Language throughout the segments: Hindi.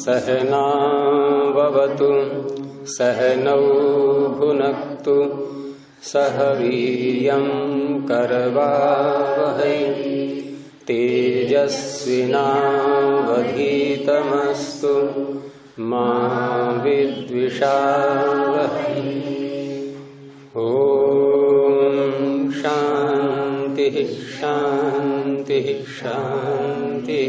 सहनावतु सहनौ भुनक्तु सह वीर्यं करवावहै तेजस्विनावधीतमस्तु मा विद्विषावहै। ओम शांति शांति शांति।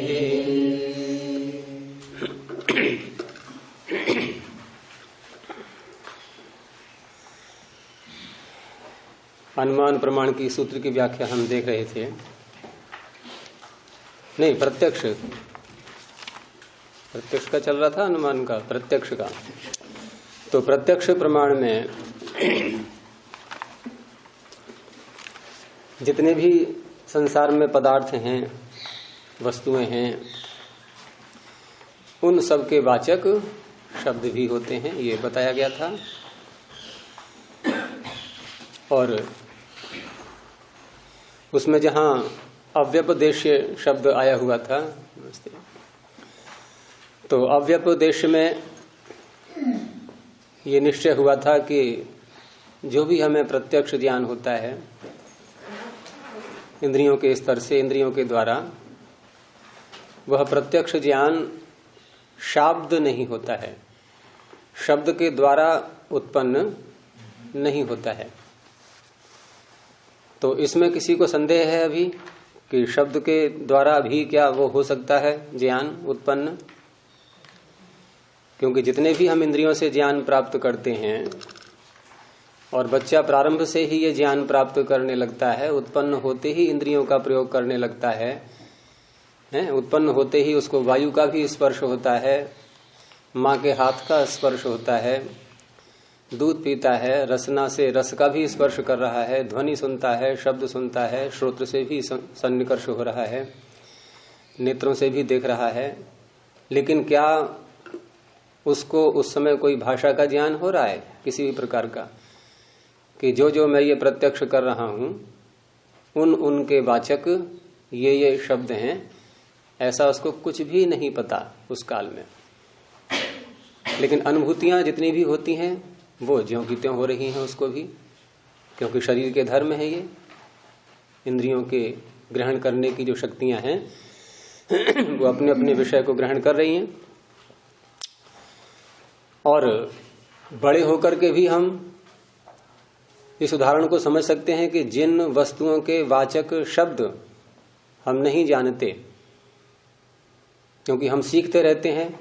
अनुमान प्रमाण की सूत्र की व्याख्या हम देख रहे थे। नहीं, प्रत्यक्ष का चल रहा था, अनुमान का, प्रत्यक्ष का। तो प्रत्यक्ष प्रमाण में जितने भी संसार में पदार्थ हैं, वस्तुएं हैं, उन सब के वाचक शब्द भी होते हैं, ये बताया गया था। और उसमें जहां अव्यपदेश्य शब्द आया हुआ था, तो अव्यपदेश्य में ये निश्चय हुआ था कि जो भी हमें प्रत्यक्ष ज्ञान होता है इंद्रियों के स्तर से, इंद्रियों के द्वारा, वह प्रत्यक्ष ज्ञान शाब्द नहीं होता है, शब्द के द्वारा उत्पन्न नहीं होता है। तो इसमें किसी को संदेह है अभी कि शब्द के द्वारा भी क्या वो हो सकता है ज्ञान उत्पन्न? क्योंकि जितने भी हम इंद्रियों से ज्ञान प्राप्त करते हैं, और बच्चा प्रारंभ से ही ये ज्ञान प्राप्त करने लगता है, उत्पन्न होते ही इंद्रियों का प्रयोग करने लगता है, उत्पन्न होते ही उसको वायु का भी स्पर्श होता है, माँ के हाथ का स्पर्श होता है, दूध पीता है, रसना से रस का भी स्पर्श कर रहा है, ध्वनि सुनता है, शब्द सुनता है, श्रोत्र से भी सन्निकर्ष हो रहा है, नेत्रों से भी देख रहा है। लेकिन क्या उसको उस समय कोई भाषा का ज्ञान हो रहा है किसी भी प्रकार का, कि जो मैं ये प्रत्यक्ष कर रहा हूं उनके वाचक ये शब्द हैं, ऐसा उसको कुछ भी नहीं पता उस काल में। लेकिन अनुभूतियां जितनी भी होती हैं वो ज्यों की त्यों हो रही हैं उसको भी, क्योंकि शरीर के धर्म है ये, इंद्रियों के ग्रहण करने की जो शक्तियां हैं वो अपने अपने विषय को ग्रहण कर रही हैं। और बड़े होकर के भी हम इस उदाहरण को समझ सकते हैं कि जिन वस्तुओं के वाचक शब्द हम नहीं जानते, क्योंकि हम सीखते रहते हैं,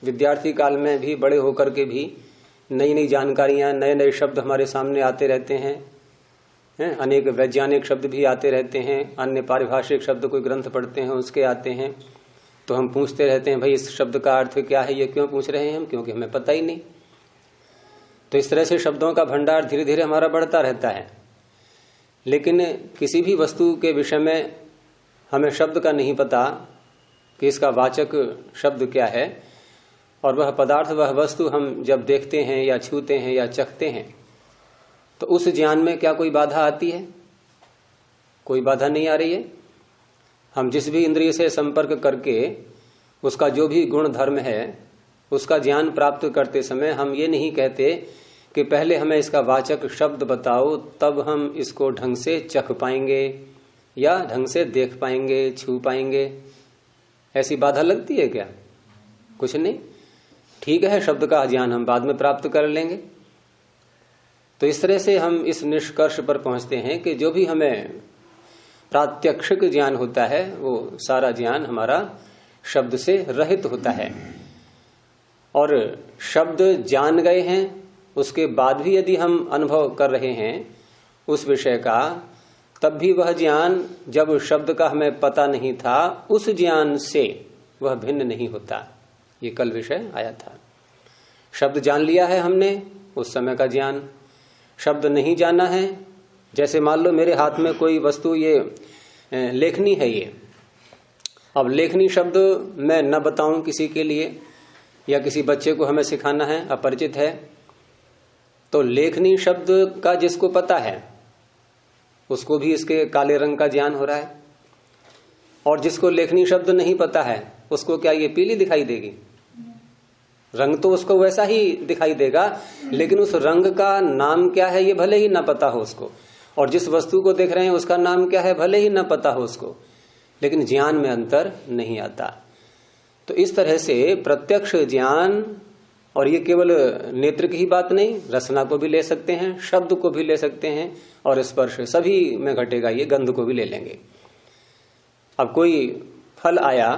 विद्यार्थी काल में भी, बड़े होकर के भी नई नई जानकारियां, नए नए शब्द हमारे सामने आते रहते हैं, अनेक वैज्ञानिक शब्द भी आते रहते हैं, अन्य पारिभाषिक शब्द कोई ग्रंथ पढ़ते हैं उसके आते हैं। तो हम पूछते रहते हैं, भाई इस शब्द का अर्थ क्या है? ये क्यों पूछ रहे हैं हम? क्योंकि हमें पता ही नहीं। तो इस तरह से शब्दों का भंडार धीरे धीरे हमारा बढ़ता रहता है। लेकिन किसी भी वस्तु के विषय में हमें शब्द का नहीं पता कि इसका वाचक शब्द क्या है, और वह पदार्थ, वह वस्तु हम जब देखते हैं या छूते हैं या चखते हैं, तो उस ज्ञान में क्या कोई बाधा आती है? कोई बाधा नहीं आ रही है। हम जिस भी इंद्रिय से संपर्क करके उसका जो भी गुण धर्म है उसका ज्ञान प्राप्त करते समय हम ये नहीं कहते कि पहले हमें इसका वाचक शब्द बताओ, तब हम इसको ढंग से चख पाएंगे या ढंग से देख पाएंगे, छू पाएंगे। ऐसी बाधा लगती है क्या? कुछ नहीं। ठीक है, शब्द का ज्ञान हम बाद में प्राप्त कर लेंगे। तो इस तरह से हम इस निष्कर्ष पर पहुंचते हैं कि जो भी हमें प्रात्यक्षिक ज्ञान होता है वो सारा ज्ञान हमारा शब्द से रहित होता है। और शब्द जान गए हैं, उसके बाद भी यदि हम अनुभव कर रहे हैं उस विषय का, तब भी वह ज्ञान जब शब्द का हमें पता नहीं था उस ज्ञान से वह भिन्न नहीं होता। ये कल विषय आया था। शब्द जान लिया है हमने, उस समय का ज्ञान। शब्द नहीं जाना है, जैसे मान लो मेरे हाथ में कोई वस्तु, ये लेखनी है, ये अब लेखनी शब्द मैं न बताऊं किसी के लिए, या किसी बच्चे को हमें सिखाना है, अपरिचित है, तो लेखनी शब्द का जिसको पता है उसको भी इसके काले रंग का ज्ञान हो रहा है, और जिसको लेखनी शब्द नहीं पता है उसको क्या ये पीली दिखाई देगी? रंग तो उसको वैसा ही दिखाई देगा, लेकिन उस रंग का नाम क्या है ये भले ही ना पता हो उसको, और जिस वस्तु को देख रहे हैं उसका नाम क्या है भले ही ना पता हो उसको, लेकिन ज्ञान में अंतर नहीं आता। तो इस तरह से प्रत्यक्ष ज्ञान, और ये केवल नेत्र की ही बात नहीं, रसना को भी ले सकते हैं, शब्द को भी ले सकते हैं, और स्पर्श सभी में घटेगा, ये गंध को भी ले लेंगे। अब कोई फल आया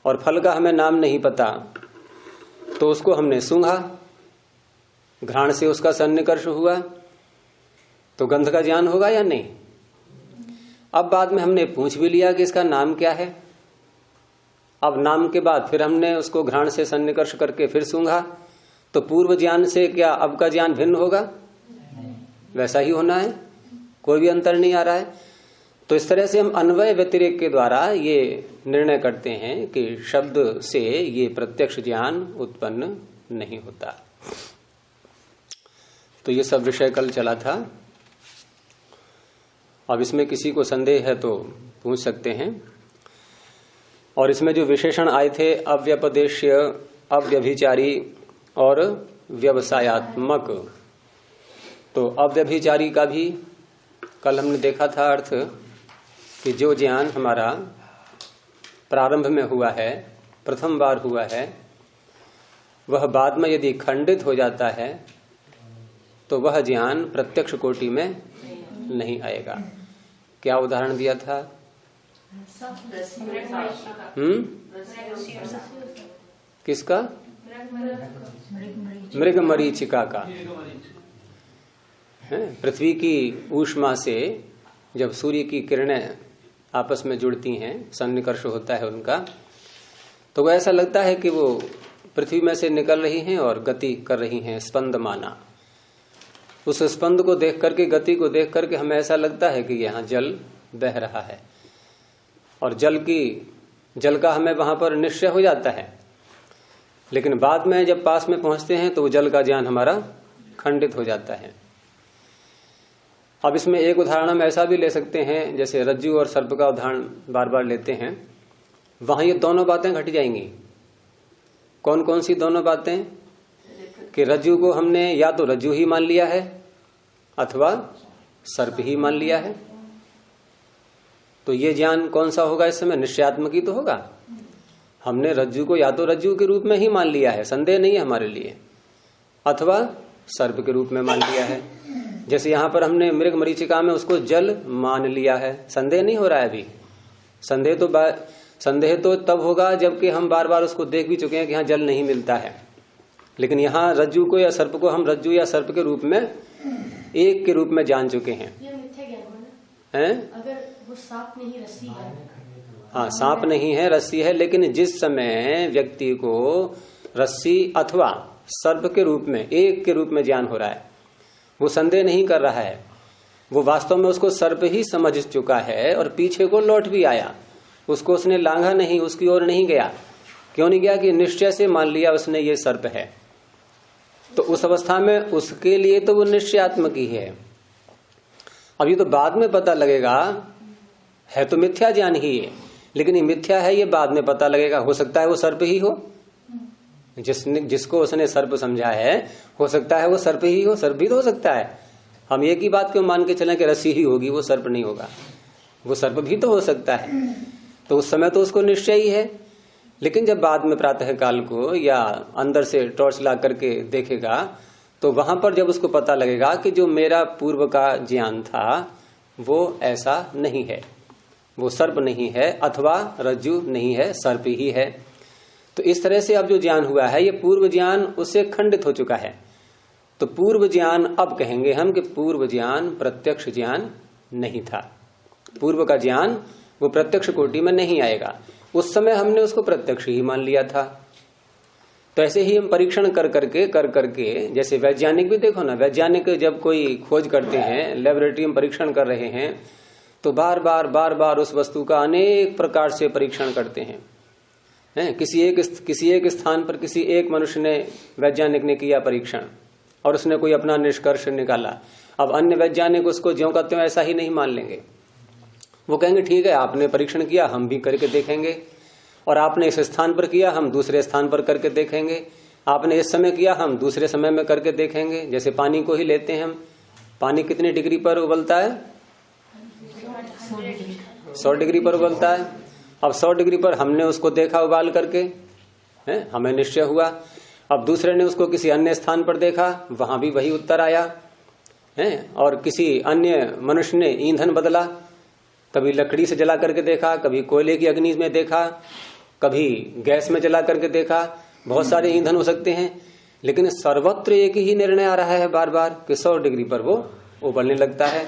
और फल का हमें नाम नहीं पता, तो उसको हमने सूंघा, घ्राण से उसका सन्निकर्ष हुआ, तो गंध का ज्ञान होगा या नहीं? अब बाद में हमने पूछ भी लिया कि इसका नाम क्या है। अब नाम के बाद फिर हमने उसको घ्राण से सन्निकर्ष करके फिर सूंघा, तो पूर्व ज्ञान से क्या अब का ज्ञान भिन्न होगा? वैसा ही होना है, कोई भी अंतर नहीं आ रहा है। तो इस तरह से हम अन्वय व्यतिरेक के द्वारा ये निर्णय करते हैं कि शब्द से ये प्रत्यक्ष ज्ञान उत्पन्न नहीं होता। तो ये सब विषय कल चला था। अब इसमें किसी को संदेह है तो पूछ सकते हैं। और इसमें जो विशेषण आए थे अव्यपदेश्य, अव्यभिचारी और व्यवसायात्मक, तो अव्यभिचारी का भी कल हमने देखा था अर्थ कि जो ज्ञान हमारा प्रारंभ में हुआ है, प्रथम बार हुआ है, वह बाद में यदि खंडित हो जाता है तो वह ज्ञान प्रत्यक्ष कोटि में नहीं आएगा। क्या उदाहरण दिया था? किसका? मृग मरीचिका का। पृथ्वी की ऊष्मा से जब सूर्य की किरणें आपस में जुड़ती हैं, सन्निकर्ष होता है उनका, तो वो ऐसा लगता है कि वो पृथ्वी में से निकल रही हैं और गति कर रही हैं, स्पंद माना। उस स्पंद को देख करके, गति को देख करके हमें ऐसा लगता है कि यहाँ जल बह रहा है, और जल का हमें वहां पर निश्चय हो जाता है। लेकिन बाद में जब पास में पहुंचते हैं तो वो जल का ज्ञान हमारा खंडित हो जाता है। अब इसमें एक उदाहरण हम ऐसा भी ले सकते हैं, जैसे रज्जु और सर्प का उदाहरण बार बार लेते हैं, वहां ये दोनों बातें घट जाएंगी। कौन कौन सी दोनों बातें? कि रज्जु को हमने या तो रज्जु ही मान लिया है अथवा सर्प ही मान लिया है। तो ये ज्ञान कौन सा होगा इस समय? निश्चयात्मक ही तो होगा। हमने रज्जु को या तो रज्जु के रूप में ही मान लिया है, संदेह नहीं है हमारे लिए, अथवा सर्प के रूप में मान लिया है। जैसे यहां पर हमने मृग मरीचिका में उसको जल मान लिया है, संदेह नहीं हो रहा है अभी। संदेह तो तब होगा जबकि हम बार बार उसको देख भी चुके हैं कि यहाँ जल नहीं मिलता है। लेकिन यहाँ रज्जु को या सर्प को हम रज्जु या सर्प के रूप में, एक के रूप में जान चुके हैं। ये मिथ्या ज्ञान है ना? अगर वो सांप नहीं रस्सी है। हाँ, सांप नहीं है, रस्सी है, लेकिन जिस समय व्यक्ति को रस्सी अथवा सर्प के रूप में, एक के रूप में ज्ञान हो रहा है, वो संदेह नहीं कर रहा है, वो वास्तव में उसको सर्प ही समझ चुका है और पीछे को लौट भी आया, उसको उसने लांघा नहीं, उसकी ओर नहीं गया। क्यों नहीं गया? कि निश्चय से मान लिया उसने ये सर्प है। तो उस अवस्था में उसके लिए तो वो निश्चयात्मक ही है। अब ये तो बाद में पता लगेगा, है तो मिथ्या ज्ञान ही है, लेकिन ये मिथ्या है ये बाद में पता लगेगा। हो सकता है वो सर्प ही हो, जिसको उसने सर्प समझा है, हो सकता है वो सर्प ही हो, सर्प भी तो हो सकता है। हम एक ही बात क्यों मान के चलें कि रस्सी ही होगी, वो सर्प नहीं होगा, वो सर्प भी तो हो सकता है। तो उस समय तो उसको निश्चय ही है, लेकिन जब बाद में प्रातः काल को या अंदर से टॉर्च ला करके देखेगा, तो वहां पर जब उसको पता लगेगा कि जो मेरा पूर्व का ज्ञान था वो ऐसा नहीं है, वो सर्प नहीं है अथवा रज्जु नहीं है, सर्प ही है। तो इस तरह से अब जो ज्ञान हुआ है ये पूर्व ज्ञान उससे खंडित हो चुका है। तो पूर्व ज्ञान, अब कहेंगे हम कि पूर्व ज्ञान प्रत्यक्ष ज्ञान नहीं था। पूर्व का ज्ञान वो प्रत्यक्ष कोटि में नहीं आएगा, उस समय हमने उसको प्रत्यक्ष ही मान लिया था। तो ऐसे ही हम परीक्षण कर करके जैसे वैज्ञानिक भी देखो ना, वैज्ञानिक जब कोई खोज करते हैं, लेबोरेटरी में परीक्षण कर रहे हैं, तो बार बार उस वस्तु का अनेक प्रकार से परीक्षण करते हैं। किसी एक स्थान पर किसी एक मनुष्य ने, वैज्ञानिक ने किया परीक्षण और उसने कोई अपना निष्कर्ष निकाला। अब अन्य वैज्ञानिक उसको ज्यों का त्यों ऐसा ही नहीं मान लेंगे, वो कहेंगे ठीक है आपने परीक्षण किया, हम भी करके देखेंगे, और आपने इस स्थान पर किया, हम दूसरे स्थान पर करके देखेंगे, आपने इस समय किया, हम दूसरे समय में करके देखेंगे। जैसे पानी को ही लेते हैं हम, पानी कितनी डिग्री पर उबलता है? 100 डिग्री पर उबलता है। अब 100 डिग्री पर हमने उसको देखा उबाल करके, हमें निश्चय हुआ। अब दूसरे ने उसको किसी अन्य स्थान पर देखा, वहां भी वही उत्तर आया है। और किसी अन्य मनुष्य ने ईंधन बदला, कभी लकड़ी से जला करके देखा, कभी कोयले की अग्नि में देखा, कभी गैस में जला करके देखा। बहुत सारे ईंधन हो सकते हैं, लेकिन सर्वत्र एक ही निर्णय आ रहा है बार बार कि 100 डिग्री पर वो उबलने लगता है।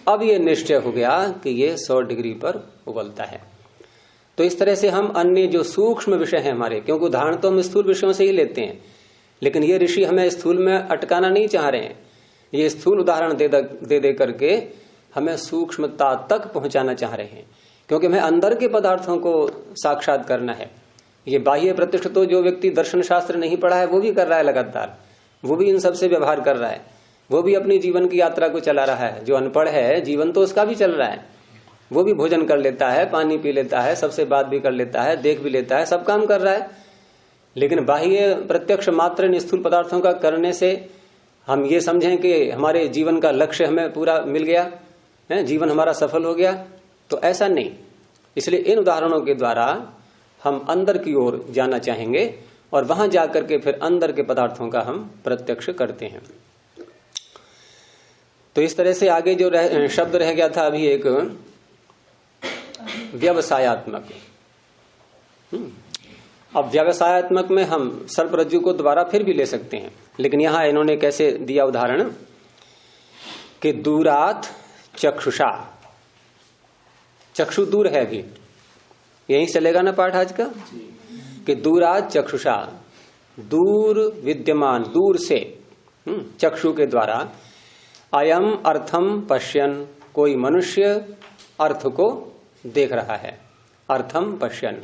अब ये निश्चय हो गया कि ये 100 डिग्री पर उबलता है। तो इस तरह से हम अन्य जो सूक्ष्म विषय हैं हमारे, क्योंकि उदाहरण तो हम स्थूल विषयों से ही लेते हैं, लेकिन ये ऋषि हमें स्थूल में अटकाना नहीं चाह रहे हैं। ये स्थूल उदाहरण दे करके हमें सूक्ष्मता तक पहुंचाना चाह रहे हैं, क्योंकि हमें अंदर के पदार्थों को साक्षात करना है। ये बाह्य प्रत्यक्ष तो जो व्यक्ति दर्शन शास्त्र नहीं पढ़ा है वो भी कर रहा है लगातार, वो भी इन सबसे व्यवहार कर रहा है, वो भी अपनी जीवन की यात्रा को चला रहा है। जो अनपढ़ है, जीवन तो उसका भी चल रहा है, वो भी भोजन कर लेता है, पानी पी लेता है, सबसे बात भी कर लेता है, देख भी लेता है, सब काम कर रहा है। लेकिन बाह्य प्रत्यक्ष मात्र इन स्थूल पदार्थों का करने से हम ये समझें कि हमारे जीवन का लक्ष्य हमें पूरा मिल गया है, जीवन हमारा सफल हो गया, तो ऐसा नहीं। इसलिए इन उदाहरणों के द्वारा हम अंदर की ओर जाना चाहेंगे और वहां जाकर के फिर अंदर के पदार्थों का हम प्रत्यक्ष करते हैं। तो इस तरह से आगे जो शब्द रह गया था अभी एक व्यवसायत्मक। अब व्यवसायत्मक में हम सर्प रज्जु को दोबारा फिर भी ले सकते हैं, लेकिन यहां इन्होंने कैसे दिया उदाहरण कि दूरात चक्षुषा, चक्षु दूर है अभी, यही चलेगा ना पाठ आज का, कि दूरात चक्षुषा, दूर विद्यमान, दूर से चक्षु के द्वारा अयम अर्थम पश्यन, कोई मनुष्य अर्थ को देख रहा है। अर्थम पश्यन,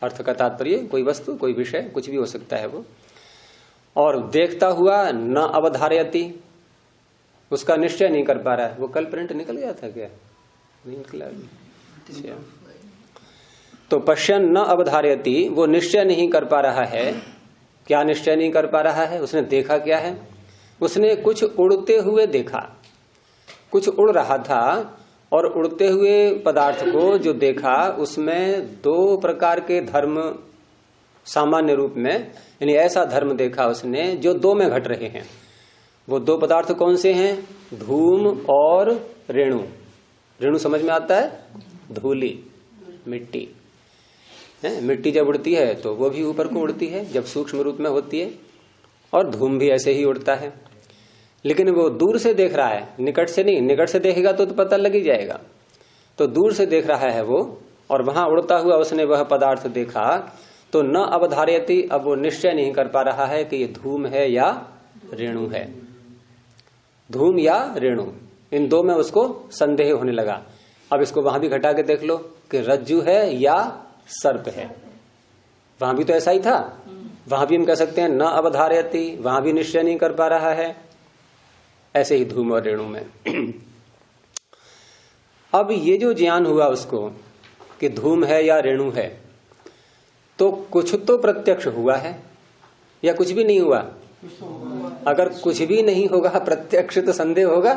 अर्थ का तात्पर्य कोई वस्तु, कोई विषय, कुछ भी हो सकता है वो। और देखता हुआ न अवधारयति, उसका निश्चय नहीं कर पा रहा है। वो कल प्रिंट निकल गया था क्या? नहीं निकला। तो पश्यन न अवधारयति, वो निश्चय नहीं कर पा रहा है। क्या निश्चय नहीं कर पा रहा है? उसने देखा क्या है? उसने कुछ उड़ते हुए देखा, कुछ उड़ रहा था, और उड़ते हुए पदार्थ को जो देखा उसमें दो प्रकार के धर्म सामान्य रूप में, यानी ऐसा धर्म देखा उसने जो दो में घट रहे हैं। वो दो पदार्थ कौन से हैं? धूम और रेणु। रेणु समझ में आता है? धूली, मिट्टी है। मिट्टी जब उड़ती है तो वो भी ऊपर को उड़ती है जब सूक्ष्म रूप में होती है, और धूम भी ऐसे ही उड़ता है। लेकिन वो दूर से देख रहा है, निकट से नहीं। निकट से देखेगा तो पता लग ही जाएगा। तो दूर से देख रहा है वो, और वहां उड़ता हुआ उसने वह पदार्थ देखा, तो न अवधारयति, अब वो निश्चय नहीं कर पा रहा है कि ये धूम है या रेणु है। धूम या रेणु, इन दो में उसको संदेह होने लगा। अब इसको वहां भी घटा के देख लो कि रज्जु है या सर्प है। वहां भी तो ऐसा ही था, वहां भी हम कह सकते हैं न अवधारयति, वहां भी निश्चय नहीं कर पा रहा है। ऐसे ही धूम और रेणु में। अब ये जो ज्ञान हुआ उसको कि धूम है या रेणु है, तो कुछ तो प्रत्यक्ष हुआ है या कुछ भी नहीं हुआ? अगर कुछ भी नहीं होगा प्रत्यक्ष, तो संदेह होगा।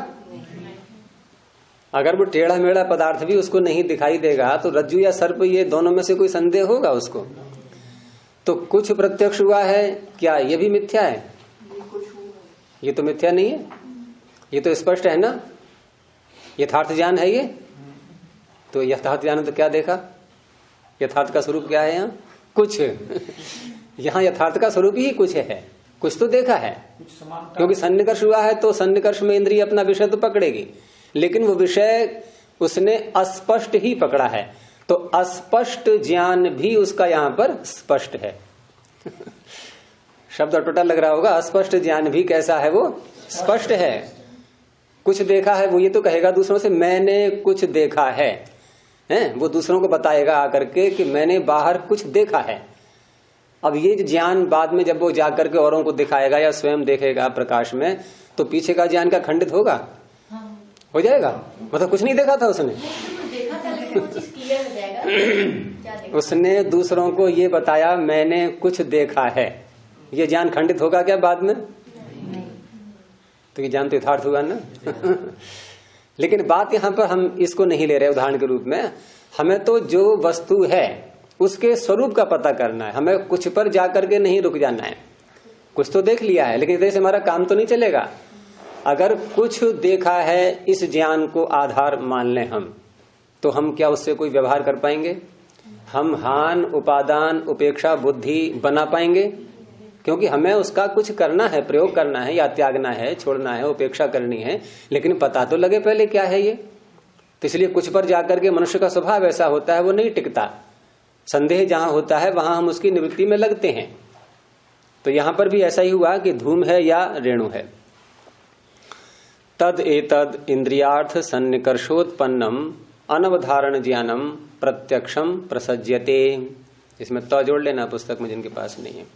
अगर वो टेढ़ा मेढ़ा पदार्थ भी उसको नहीं दिखाई देगा, तो रज्जु या सर्प, ये दोनों में से कोई संदेह होगा उसको? तो कुछ प्रत्यक्ष हुआ है, क्या ये भी मिथ्या है? ये तो मिथ्या नहीं है, ये तो स्पष्ट है ना। यथार्थ ज्ञान है ये। तो यथार्थ ज्ञान तो क्या देखा? यथार्थ का स्वरूप क्या है? यहाँ कुछ यहाँ यथार्थ का स्वरूप ही कुछ है, कुछ तो देखा है। क्योंकि सन्निकर्ष हुआ है तो सन्निकर्ष में इंद्रिय अपना विषय तो पकड़ेगी, लेकिन वो विषय उसने अस्पष्ट ही पकड़ा है। तो अस्पष्ट ज्ञान भी उसका यहाँ पर स्पष्ट है। शब्द अटपटा लग रहा होगा। अस्पष्ट ज्ञान भी कैसा है? वो स्पष्ट है। कुछ देखा है, वो ये तो कहेगा दूसरों से मैंने कुछ देखा है, वो दूसरों को बताएगा आकर के कि मैंने बाहर कुछ देखा है। अब ये ज्ञान बाद में जब वो जाकर के औरों को दिखाएगा या स्वयं देखेगा प्रकाश में, तो पीछे का ज्ञान का खंडित होगा? हो जाएगा। मतलब कुछ नहीं देखा था उसने, देखा था लेकिन वो चीज क्लियर हो जाएगा। उसने दूसरों को ये बताया मैंने कुछ देखा है। ये ज्ञान खंडित होगा क्या बाद में? तो ये ज्ञान तो यथार्थ हुआ ना। लेकिन बात यहां पर हम इसको नहीं ले रहे उदाहरण के रूप में। हमें तो जो वस्तु है उसके स्वरूप का पता करना है, हमें कुछ पर जाकर के नहीं रुक जाना है। कुछ तो देख लिया है लेकिन जैसे हमारा काम तो नहीं चलेगा। अगर कुछ देखा है इस ज्ञान को आधार मान लें हम, तो हम क्या उससे कोई व्यवहार कर पाएंगे? हम हान उपादान उपेक्षा बुद्धि बना पाएंगे? क्योंकि हमें उसका कुछ करना है, प्रयोग करना है या त्यागना है, छोड़ना है, उपेक्षा करनी है, लेकिन पता तो लगे पहले क्या है ये। तो इसलिए कुछ पर जाकर के मनुष्य का स्वभाव ऐसा होता है, वो नहीं टिकता। संदेह जहां होता है वहां हम उसकी निवृत्ति में लगते हैं। तो यहां पर भी ऐसा ही हुआ कि धूम है या रेणु है। तद एतद इंद्रियार्थ सन्निकर्षोत्पन्नम अनवधारण ज्ञानम प्रत्यक्षम प्रसज्यते। इसमें तो जोड़ लेना पुस्तक में जिनके पास नहीं है।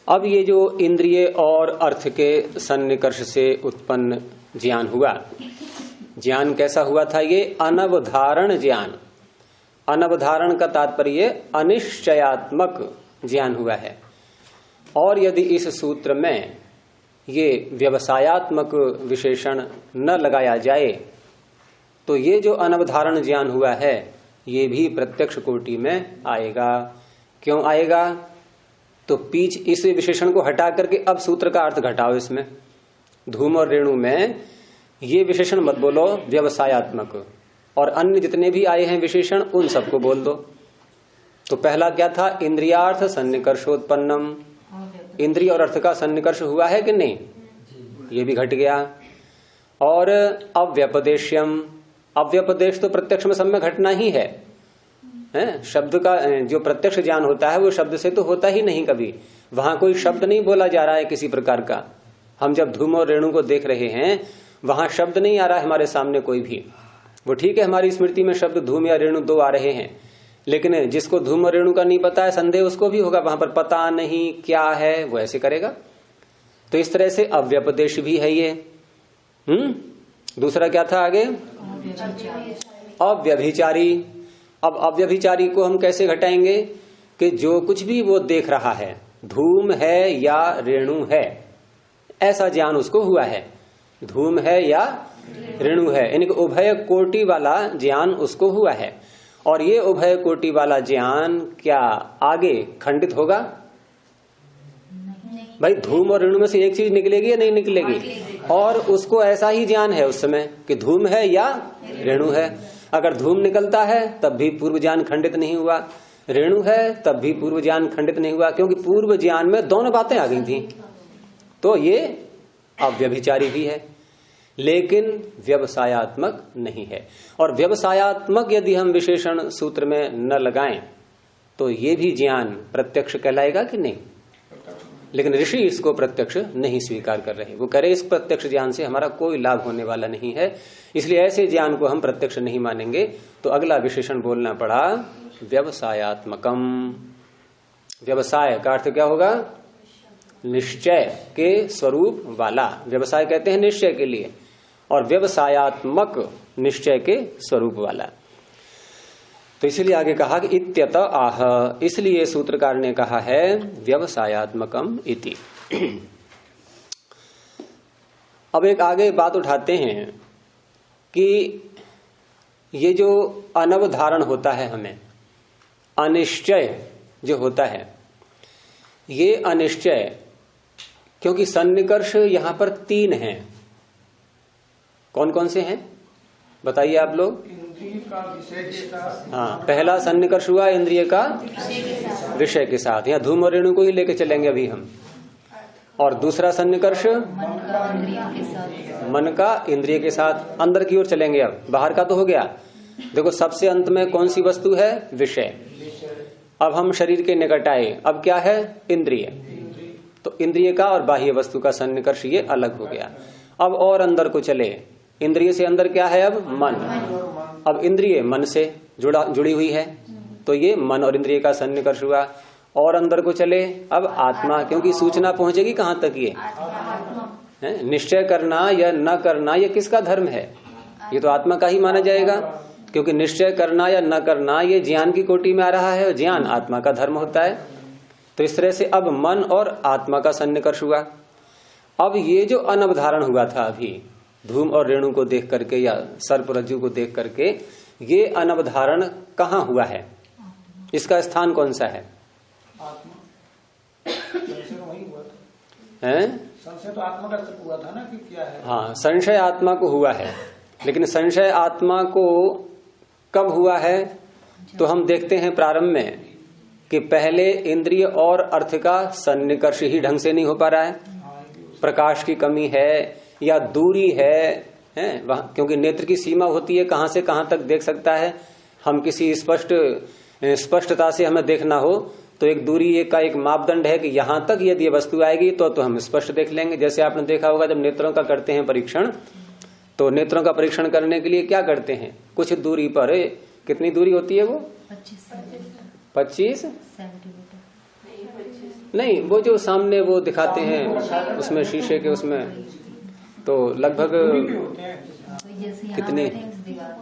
अब ये जो इंद्रिय और अर्थ के सन्निकर्ष से उत्पन्न ज्ञान हुआ, ज्ञान कैसा हुआ था? ये अनवधारण ज्ञान। अनवधारण का तात्पर्य अनिश्चयात्मक ज्ञान हुआ है। और यदि इस सूत्र में ये व्यवसायात्मक विशेषण न लगाया जाए तो ये जो अनवधारण ज्ञान हुआ है ये भी प्रत्यक्ष कोटि में आएगा। क्यों आएगा? तो पीछ इस विशेषण को हटा करके अब सूत्र का अर्थ घटाओ। इसमें धूम और रेणु में ये विशेषण मत बोलो व्यवसायात्मक, और अन्य जितने भी आए हैं विशेषण उन सबको बोल दो। तो पहला क्या था? इंद्रियार्थ सन्निकर्षोत्पन्नम। इंद्रिय और अर्थ का सन्निकर्ष हुआ है कि नहीं? ये भी घट गया। और अव्यपदेश्यम। अव्यपदेश तो प्रत्यक्ष में सब में घटना ही है। शब्द का जो प्रत्यक्ष ज्ञान होता है वो शब्द से तो होता ही नहीं कभी। वहां कोई शब्द नहीं बोला जा रहा है किसी प्रकार का। हम जब धूम और रेणु को देख रहे हैं वहां शब्द नहीं आ रहा है हमारे सामने कोई भी। वो ठीक है हमारी स्मृति में शब्द धूम या रेणु दो आ रहे हैं, लेकिन जिसको धूम और रेणु का नहीं पता है संदेह उसको भी होगा, वहां पर पता नहीं क्या है वो ऐसे करेगा। तो इस तरह से अव्यपदेश भी है ये। दूसरा क्या था आगे? अव्यभिचारी। अब अव्यभिचारी को हम कैसे घटाएंगे? कि जो कुछ भी वो देख रहा है, धूम है या रेणु है, ऐसा ज्ञान उसको हुआ है। धूम है या रेणु है, इनके उभय कोटि वाला ज्ञान उसको हुआ है। और ये उभय कोटि वाला ज्ञान क्या आगे खंडित होगा? भाई धूम और रेणु में से एक चीज निकलेगी या नहीं निकलेगी? और उसको ऐसा ही ज्ञान है उस समय कि धूम है या रेणु है। अगर धूम निकलता है तब भी पूर्व ज्ञान खंडित नहीं हुआ, रेणु है तब भी पूर्व ज्ञान खंडित नहीं हुआ, क्योंकि पूर्व ज्ञान में दोनों बातें आ गई थी। तो ये अव्यभिचारी भी है लेकिन व्यवसायात्मक नहीं है। और व्यवसायात्मक यदि हम विशेषण सूत्र में न लगाएं तो ये भी ज्ञान प्रत्यक्ष कहलाएगा कि नहीं? लेकिन ऋषि इसको प्रत्यक्ष नहीं स्वीकार कर रहे। वो कह रहे इस प्रत्यक्ष ज्ञान से हमारा कोई लाभ होने वाला नहीं है, इसलिए ऐसे ज्ञान को हम प्रत्यक्ष नहीं मानेंगे। तो अगला विशेषण बोलना पड़ा व्यवसायात्मकम। व्यवसाय का अर्थ क्या होगा? निश्चय के स्वरूप वाला। व्यवसाय कहते हैं निश्चय के लिए, और व्यवसायात्मक निश्चय के स्वरूप वाला। तो इसलिए आगे कहा कि इत्यत आह, इसलिए सूत्रकार ने कहा है व्यवसायात्मकम इति। अब एक आगे बात उठाते हैं कि ये जो अनवधारण होता है, हमें अनिश्चय जो होता है, ये अनिश्चय क्योंकि सन्निकर्ष यहां पर 3 हैं। कौन कौन से हैं बताइए आप लोग? हाँ, पहला सन्निकर्ष हुआ इंद्रिय का विषय के साथ, यहाँ धूम और रेणु को ही लेके चलेंगे अभी हम। और दूसरा सन्निकर्ष मन का इंद्रिय के साथ, अंदर की ओर चलेंगे। अब बाहर का तो हो गया। देखो सबसे अंत में कौन सी वस्तु है? विषय। अब हम शरीर के निकट आए, अब क्या है? इंद्रिय। तो इंद्रिय का और बाह्य वस्तु का सन्निकर्ष ये अलग हो गया। अब और अंदर को चले, इंद्रिय से अंदर क्या है? अब मन। अब इंद्रिय मन से जुड़ी हुई है, तो ये मन और इंद्रिय का सन्निकर्ष हुआ। और अंदर को चले, अब आत्मा, क्योंकि सूचना पहुंचेगी कहां तक? ये निश्चय करना या न करना ये किसका धर्म है? ये तो आत्मा का ही माना जाएगा, क्योंकि निश्चय करना या न करना ये ज्ञान की कोटि में आ रहा है, और ज्ञान आत्मा का धर्म होता है। तो इस तरह से अब मन और आत्मा का सन्निकर्ष हुआ। अब ये जो अनवधारण हुआ था अभी धूम और रेणु को देख करके या सर्प रज्जु को देख करके, ये अनवधारण कहाँ हुआ है, इसका स्थान कौन सा है? संशय तो आत्मा का हुआ था ना कि क्या है? हाँ, संशय आत्मा को हुआ है, लेकिन संशय आत्मा को कब हुआ है? तो हम देखते हैं प्रारंभ में कि पहले इंद्रिय और अर्थ का सन्निकर्ष ही ढंग से नहीं हो पा रहा है, प्रकाश की कमी है या दूरी है वहां, क्योंकि नेत्र की सीमा होती है, कहां से कहां तक देख सकता है। हम किसी स्पष्टता से हमें देखना हो तो एक दूरी का एक मापदंड है कि यहां तक यदि ये वस्तु आएगी तो हम स्पष्ट देख लेंगे। जैसे आपने देखा होगा जब नेत्रों का करते हैं परीक्षण, तो नेत्रों का परीक्षण करने के लिए क्या करते हैं, कुछ दूरी पर, कितनी दूरी होती है वो? 25 नहीं, वो जो सामने वो दिखाते हैं उसमें शीशे के उसमें, तो लगभग कितनी,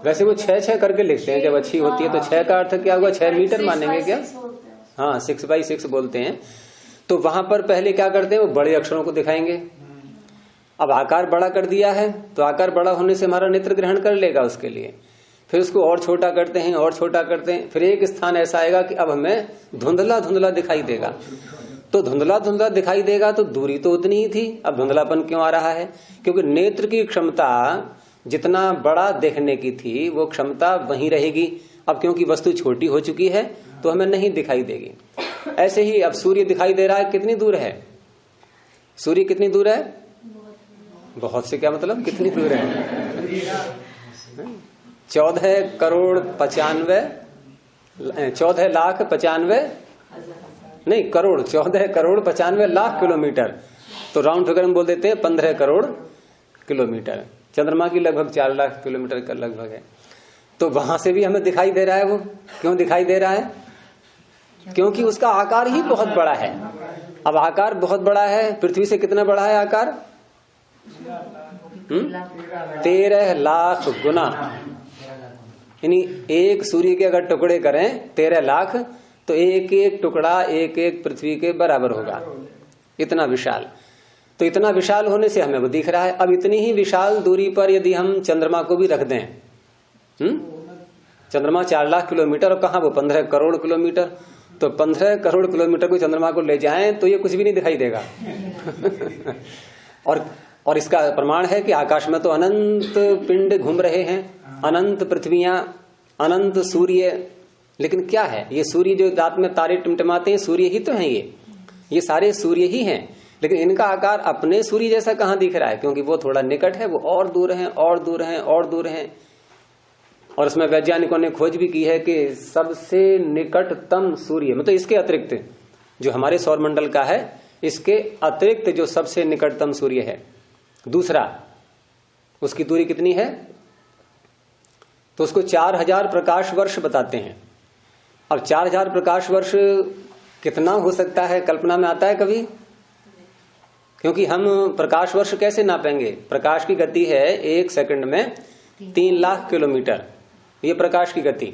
वैसे वो 6 करके लिखते हैं जब अच्छी होती है तो 6 का अर्थ क्या हुआ, 6 मीटर मानेंगे क्या? हाँ, 6x6 बोलते हैं। तो वहां पर पहले क्या करते हैं, वो बड़े अक्षरों को दिखाएंगे। अब आकार बड़ा कर दिया है तो आकार बड़ा होने से हमारा नेत्र ग्रहण कर लेगा उसके लिए, फिर उसको और छोटा करते हैं और छोटा करते हैं, फिर एक स्थान ऐसा आएगा कि अब हमें धुंधला धुंधला दिखाई देगा। तो धुंधला धुंधला दिखाई देगा तो दूरी तो उतनी ही थी, अब धुंधलापन क्यों आ रहा है? क्योंकि नेत्र की क्षमता जितना बड़ा देखने की थी वो क्षमता वहीं रहेगी। अब क्योंकि वस्तु छोटी हो चुकी है तो हमें नहीं दिखाई देगी। ऐसे ही अब सूर्य दिखाई दे रहा है, कितनी दूर है सूर्य? कितनी दूर है? बहुत से क्या मतलब, कितनी दूर है? 14 लाख 95 नहीं करोड़, 14 करोड़ 95 लाख किलोमीटर, तो राउंड फिगर में बोल देते हैं 15 करोड़ किलोमीटर। चंद्रमा की लगभग 4 लाख किलोमीटर का लगभग है। तो वहां से भी हमें दिखाई दे रहा है। वो क्यों दिखाई दे रहा है? क्योंककि उसका आकार ही बहुत बड़ा है। अब आकार बहुत बड़ा है, पृथ्वी से कितना बड़ा है आकार? 13 लाख गुना, यानी एक सूर्य के अगर टुकड़े करें 13 लाख तो एक एक टुकड़ा एक एक पृथ्वी के बराबर होगा, इतना विशाल। तो इतना विशाल होने से हमें वो दिख रहा है। अब इतनी ही विशाल दूरी पर यदि हम चंद्रमा को भी रख दें, चंद्रमा 4 लाख किलोमीटर और कहा वो 15 करोड़ किलोमीटर, तो 15 करोड़ किलोमीटर को चंद्रमा को ले जाएं तो ये कुछ भी नहीं दिखाई देगा। और इसका प्रमाण है कि आकाश में तो अनंत पिंड घूम रहे हैं, अनंत पृथ्वियां, अनंत सूर्य। लेकिन क्या है ये सूर्य जो रात में तारे टिमटिमाते हैं, सूर्य ही तो हैं ये सारे सूर्य ही हैं। लेकिन इनका आकार अपने सूर्य जैसा कहां दिख रहा है, क्योंकि वो थोड़ा निकट है, वो और दूर है और दूर है और दूर है। और उसमें वैज्ञानिकों ने खोज भी की है कि सबसे निकटतम सूर्य, मतलब इसके अतिरिक्त जो हमारे सौरमंडल का है, इसके अतिरिक्त जो सबसे निकटतम सूर्य है दूसरा, उसकी दूरी कितनी है? तो उसको 4000 प्रकाश वर्ष बताते हैं। अब 4000 प्रकाश वर्ष कितना हो सकता है, कल्पना में आता है कभी? क्योंकि हम प्रकाश वर्ष कैसे नापेंगे? प्रकाश की गति है 1 सेकंड में 3 लाख किलोमीटर, ये प्रकाश की गति।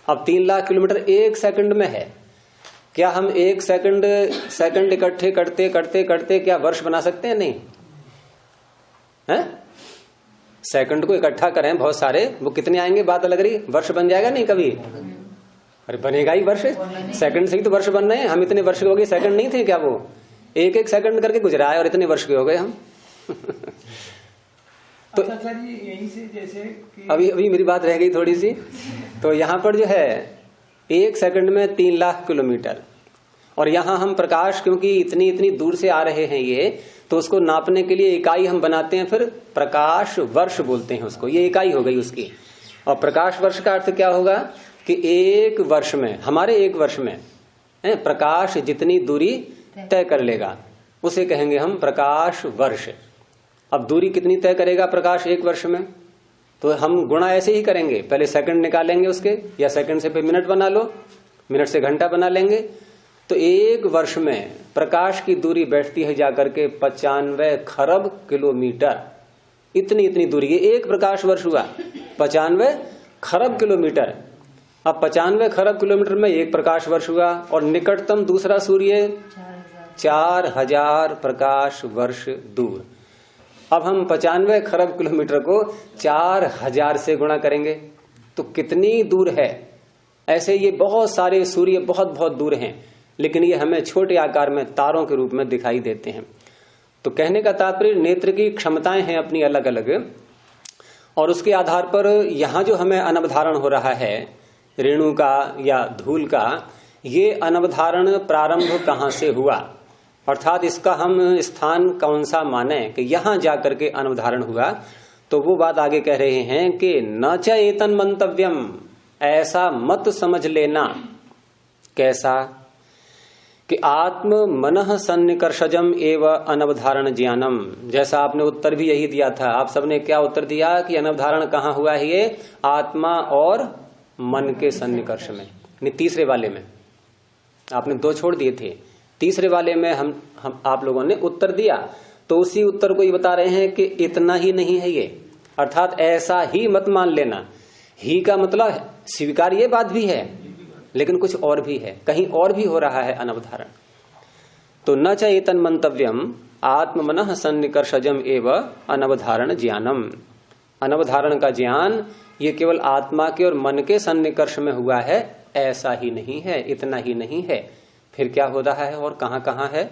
अब 3 लाख किलोमीटर 1 सेकंड में है। क्या हम 1 सेकंड इकट्ठे करते करते करते क्या वर्ष बना सकते हैं? नहीं है? सेकंड को इकट्ठा करें बहुत सारे, वो कितने आएंगे बात अलग रही, वर्ष बन जाएगा नहीं कभी? अरे बनेगा ही वर्ष, सेकंड से ही तो वर्ष बन रहे हैं। हम इतने वर्ष के हो गए, सेकंड नहीं थे क्या? वो एक सेकंड करके गुजरा है और इतने वर्ष के हो गए हम। तो यहीं से जैसे अभी मेरी बात रह गई थोड़ी सी। तो यहाँ पर जो है 1 सेकंड में 3 लाख किलोमीटर, और यहाँ हम प्रकाश क्योंकि इतनी दूर से आ रहे हैं ये, तो उसको नापने के लिए इकाई हम बनाते हैं, फिर प्रकाश वर्ष बोलते हैं उसको, ये इकाई हो गई उसकी। और प्रकाश वर्ष का अर्थ क्या होगा कि 1 वर्ष में, हमारे 1 वर्ष में प्रकाश जितनी दूरी तय कर लेगा उसे कहेंगे हम प्रकाश वर्ष। अब दूरी कितनी तय करेगा प्रकाश 1 वर्ष में? तो हम गुणा ऐसे ही करेंगे, पहले सेकंड निकालेंगे उसके, या सेकंड से फिर मिनट बना लो, मिनट से घंटा बना लेंगे। तो 1 वर्ष में प्रकाश की दूरी बैठती है जाकर के 95 खरब किलोमीटर। इतनी दूरी, ये 1 प्रकाश वर्ष हुआ 95 खरब किलोमीटर। अब 95 खरब किलोमीटर में 1 प्रकाश वर्ष हुआ और निकटतम दूसरा सूर्य 4000 प्रकाश वर्ष दूर। अब हम 95 खरब किलोमीटर को 4000 से गुणा करेंगे तो कितनी दूर है। ऐसे ये बहुत सारे सूर्य बहुत बहुत दूर हैं, लेकिन ये हमें छोटे आकार में तारों के रूप में दिखाई देते हैं। तो कहने का तात्पर्य नेत्र की क्षमताएं हैं अपनी अलग अलग, और उसके आधार पर यहां जो हमें अनवधारण हो रहा है रेणु का या धूल का, ये अनवधारण प्रारंभ कहां से हुआ, अर्थात इसका हम स्थान कौन सा माने कि यहां जाकर के अनवधारण हुआ। तो वो बात आगे कह रहे हैं कि न च एतन मंतव्यम, ऐसा मत समझ लेना। कैसा कि आत्म मनः सन्निकर्षजम एव अनवधारण ज्ञानम। जैसा आपने उत्तर भी यही दिया था। आप सबने क्या उत्तर दिया कि अनवधारण कहाँ हुआ है, ये आत्मा और मन के सन्निकर्ष में। नहीं, तीसरे वाले में आपने 2 छोड़ दिए थे, तीसरे वाले में हम आप लोगों ने उत्तर दिया। तो उसी उत्तर को ये बता रहे हैं कि इतना ही नहीं है ये, अर्थात ऐसा ही मत मान लेना। ही का मतलब स्वीकार ये बात भी है, लेकिन कुछ और भी है, कहीं और भी हो रहा है अनवधारण। तो न च एतन मंतव्यम आत्म मनः सन्निकर्षजम एव अनवधारण ज्ञानम। अनवधारण का ज्ञान ये केवल आत्मा के और मन के सन्निकर्ष में हुआ है, ऐसा ही नहीं है, इतना ही नहीं है। फिर क्या हो रहा है और कहां कहां है।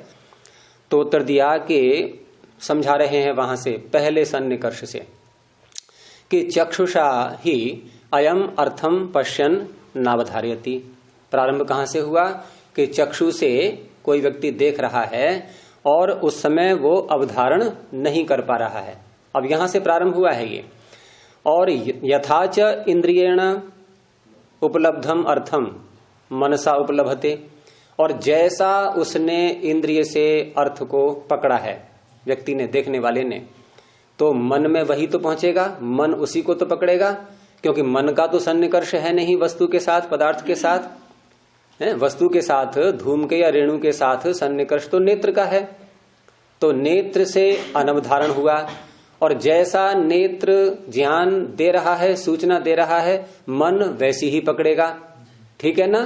तो उत्तर दिया कि समझा रहे हैं वहां से पहले सन्निकर्ष से कि चक्षुषा ही अयम अर्थम पश्यन नावधार्यति। प्रारंभ कहां से हुआ कि चक्षु से कोई व्यक्ति देख रहा है और उस समय वो अवधारण नहीं कर पा रहा है। अब यहां से प्रारंभ हुआ है ये। और यथाच इंद्रियेण उपलब्धम अर्थम मनसा उपलब्धते, और जैसा उसने इंद्रिय से अर्थ को पकड़ा है व्यक्ति ने, देखने वाले ने, तो मन में वही तो पहुंचेगा, मन उसी को तो पकड़ेगा, क्योंकि मन का तो सन्निकर्ष है नहीं वस्तु के साथ, पदार्थ के साथ है। वस्तु के साथ, धूम के या रेणु के साथ सन्निकर्ष तो नेत्र का है। तो नेत्र से अनवधारण हुआ, और जैसा नेत्र ज्ञान दे रहा है, सूचना दे रहा है, मन वैसी ही पकड़ेगा। ठीक है ना।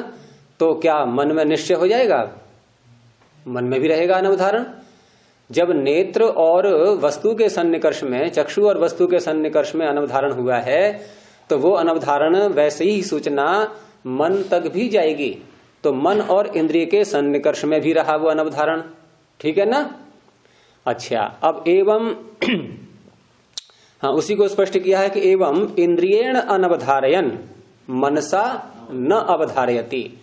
तो क्या मन में निश्चय हो जाएगा, मन में भी रहेगा अनवधारण। जब नेत्र और वस्तु के सन्निकर्ष में, चक्षु और वस्तु के सन्निकर्ष में अनवधारण हुआ है, तो वो अनवधारण वैसे ही सूचना मन तक भी जाएगी। तो मन और इंद्रिय के सन्निकर्ष में भी रहा वो अनवधारण। ठीक है ना। अच्छा, अब एवं हाँ, उसी को स्पष्ट किया है कि एवं इंद्रियेण अनवधारयन मनसा न अवधारयति।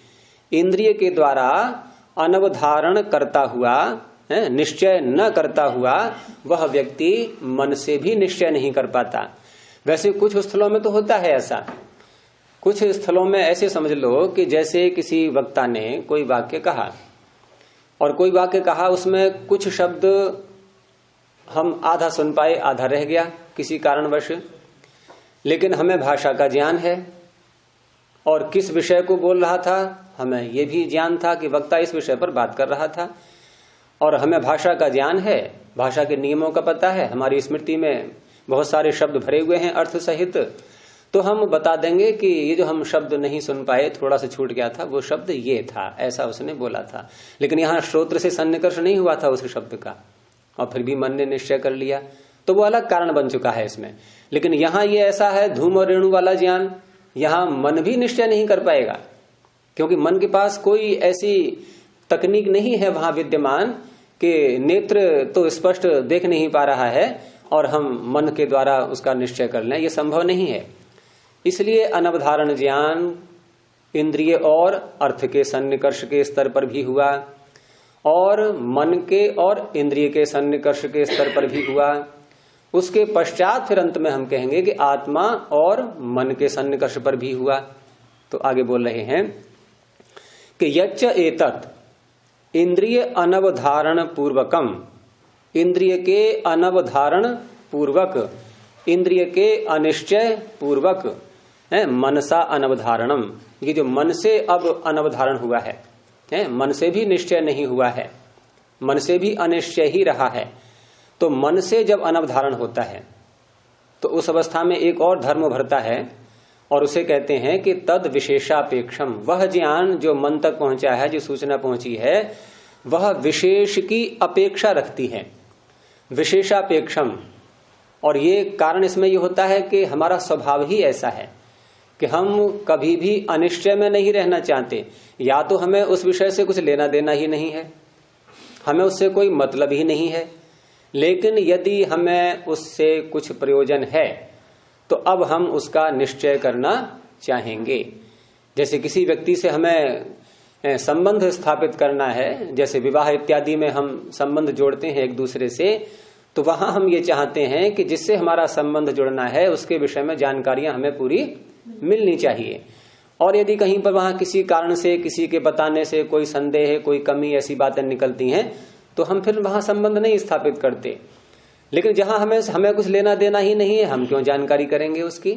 इंद्रिय के द्वारा अनवधारण करता हुआ, निश्चय न करता हुआ, वह व्यक्ति मन से भी निश्चय नहीं कर पाता। वैसे कुछ स्थलों में तो होता है ऐसा। कुछ स्थलों में ऐसे समझ लो कि जैसे किसी वक्ता ने कोई वाक्य कहा, और कोई वाक्य कहा उसमें कुछ शब्द हम आधा सुन पाए, आधा रह गया किसी कारणवश, लेकिन हमें भाषा का ज्ञान है और किस विषय को बोल रहा था हमें यह भी ज्ञान था कि वक्ता इस विषय पर बात कर रहा था, और हमें भाषा का ज्ञान है, भाषा के नियमों का पता है, हमारी स्मृति में बहुत सारे शब्द भरे हुए हैं अर्थ सहित। तो हम बता देंगे कि ये जो हम शब्द नहीं सुन पाए, थोड़ा सा छूट गया था, वो शब्द ये था, ऐसा उसने बोला था। लेकिन यहाँ श्रोत्र से सन्निकर्ष नहीं हुआ था उस शब्द का, और फिर भी मन ने निश्चय कर लिया, तो वो अलग कारण बन चुका है इसमें। लेकिन यहाँ ये ऐसा है धूम और रेणु वाला ज्ञान, यहाँ मन भी निश्चय नहीं कर पाएगा, क्योंकि मन के पास कोई ऐसी तकनीक नहीं है वहां विद्यमान कि नेत्र तो स्पष्ट देख नहीं पा रहा है और हम मन के द्वारा उसका निश्चय कर लें, ये संभव नहीं है। इसलिए अनवधारण ज्ञान इंद्रिय और अर्थ के सन्निकर्ष के स्तर पर भी हुआ, और मन के और इंद्रिय के सन्निकर्ष के स्तर पर भी हुआ। उसके पश्चात फिर अंत में हम कहेंगे कि आत्मा और मन के सन्निकर्ष पर भी हुआ। तो आगे बोल रहे हैं कि यच्च एतत् इंद्रिय अनवधारण पूर्वकम, इंद्रिय के अनवधारण पूर्वक, इंद्रिय के अनिश्चय पूर्वक है मनसा अनवधारणम। ये जो मन से अब अनवधारण हुआ है, मन से भी निश्चय नहीं हुआ है, मन से भी अनिश्चय ही रहा है। तो मन से जब अनवधारण होता है तो उस अवस्था में एक और धर्म भरता है, और उसे कहते हैं कि तद विशेषापेक्षम, वह ज्ञान जो मन तक पहुंचा है, जो सूचना पहुंची है, वह विशेष की अपेक्षा रखती है, विशेषापेक्षम। और ये कारण इसमें ये होता है कि हमारा स्वभाव ही ऐसा है कि हम कभी भी अनिश्चय में नहीं रहना चाहते। या तो हमें उस विषय से कुछ लेना देना ही नहीं है, हमें उससे कोई मतलब ही नहीं है, लेकिन यदि हमें उससे कुछ प्रयोजन है तो अब हम उसका निश्चय करना चाहेंगे। जैसे किसी व्यक्ति से हमें संबंध स्थापित करना है, जैसे विवाह इत्यादि में हम संबंध जोड़ते हैं एक दूसरे से, तो वहां हम ये चाहते हैं कि जिससे हमारा संबंध जुड़ना है उसके विषय में जानकारियां हमें पूरी मिलनी चाहिए। और यदि कहीं पर वहां किसी कारण से, किसी के बताने से कोई संदेह, कोई कमी, ऐसी बातें निकलती हैं तो हम फिर वहां संबंध नहीं स्थापित करते। लेकिन जहां हमें कुछ लेना देना ही नहीं है, हम क्यों जानकारी करेंगे उसकी।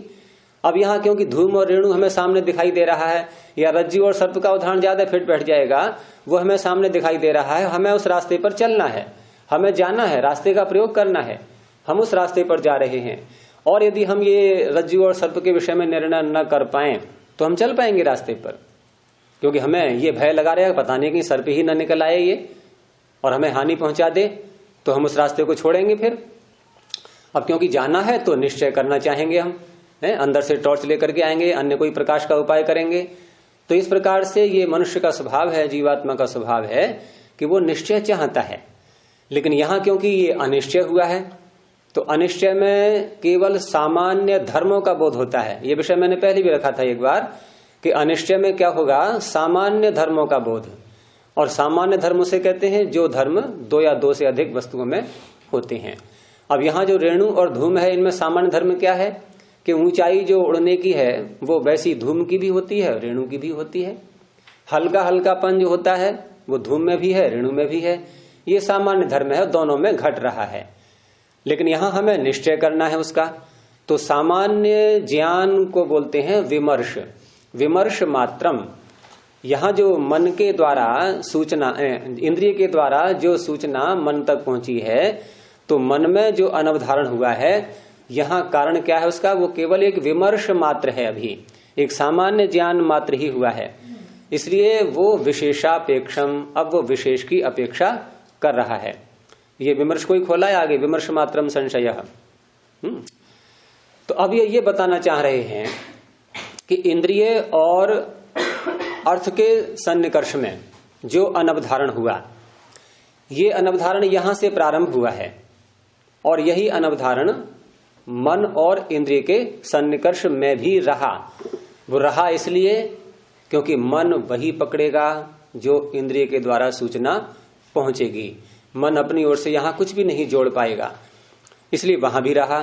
अब यहाँ क्योंकि धूम और रेणु हमें सामने दिखाई दे रहा है, या रज्जु और सर्प का उदाहरण ज्यादा फिट बैठ जाएगा, वो हमें सामने दिखाई दे रहा है, हमें उस रास्ते पर चलना है, हमें जाना है, रास्ते का प्रयोग करना है, हम उस रास्ते पर जा रहे हैं। और यदि हम ये रज्जु और सर्प के विषय में निर्णय न कर पाए तो हम चल पाएंगे रास्ते पर, क्योंकि हमें ये भय लगा रहेगा पता नहीं कि सर्प ही न निकल आए ये और हमें हानि पहुंचा दे, तो हम उस रास्ते को छोड़ेंगे फिर। अब क्योंकि जाना है तो निश्चय करना चाहेंगे हम, अंदर से टॉर्च लेकर के आएंगे, अन्य कोई प्रकाश का उपाय करेंगे। तो इस प्रकार से ये मनुष्य का स्वभाव है, जीवात्मा का स्वभाव है कि वो निश्चय चाहता है। लेकिन यहां क्योंकि ये अनिश्चय हुआ है तो अनिश्चय में केवल सामान्य धर्मों का बोध होता है। ये विषय मैंने पहले भी रखा था एक बार कि अनिश्चय में क्या होगा, सामान्य धर्मों का बोध। और सामान्य धर्म से कहते हैं जो धर्म दो या दो से अधिक वस्तुओं में होते हैं। अब यहाँ जो रेणु और धूम है, इनमें सामान्य धर्म क्या है कि ऊंचाई जो उड़ने की है वो वैसी धूम की भी होती है, रेणु की भी होती है। हल्का हल्कापन जो होता है वो धूम में भी है, रेणु में भी है। ये सामान्य धर्म है, दोनों में घट रहा है। लेकिन यहां हमें निश्चय करना है उसका। तो सामान्य ज्ञान को बोलते हैं विमर्श, विमर्श मात्रम। यहां जो मन के द्वारा सूचना, इंद्रिय के द्वारा जो सूचना मन तक पहुंची है, तो मन में जो अनवधारण हुआ है, यहाँ कारण क्या है उसका, वो केवल एक विमर्श मात्र है, अभी एक सामान्य ज्ञान मात्र ही हुआ है। इसलिए वो विशेषापेक्षम, अब वो विशेष की अपेक्षा कर रहा है। ये विमर्श कोई खोला है आगे, विमर्श मात्रम संशय। तो अब ये बताना चाह रहे हैं कि इंद्रिय और अर्थ के सन्निकर्ष में जो अनवधारण हुआ, ये अनवधारण यहां से प्रारंभ हुआ है और यही अनवधारण मन और इंद्रिय के सन्निकर्ष में भी रहा। वो रहा इसलिए क्योंकि मन वही पकड़ेगा जो इंद्रिय के द्वारा सूचना पहुंचेगी। मन अपनी ओर से यहां कुछ भी नहीं जोड़ पाएगा, इसलिए वहां भी रहा।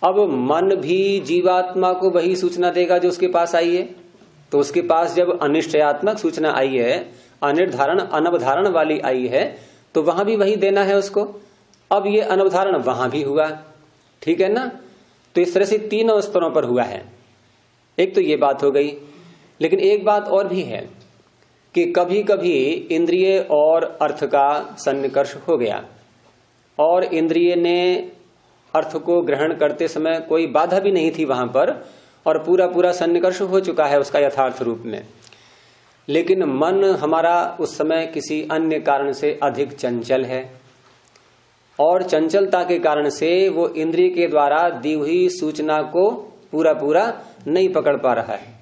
अब मन भी जीवात्मा को वही सूचना देगा जो उसके पास आई है। तो उसके पास जब अनिश्चयात्मक सूचना आई है, अनिर्धारण अनवधारण वाली आई है, तो वहां भी वही देना है उसको। अब ये अनवधारण वहां भी हुआ, ठीक है ना। तो इस तरह से तीनों स्तरों पर हुआ है। एक तो ये बात हो गई, लेकिन एक बात और भी है कि कभी कभी इंद्रिय और अर्थ का सन्निकर्ष हो गया और इंद्रिय ने अर्थ को ग्रहण करते समय कोई बाधा भी नहीं थी वहां पर, और पूरा पूरा सन्निकर्ष हो चुका है उसका यथार्थ रूप में। लेकिन मन हमारा उस समय किसी अन्य कारण से अधिक चंचल है, और चंचलता के कारण से वो इंद्रिय के द्वारा दी हुई सूचना को पूरा पूरा नहीं पकड़ पा रहा है।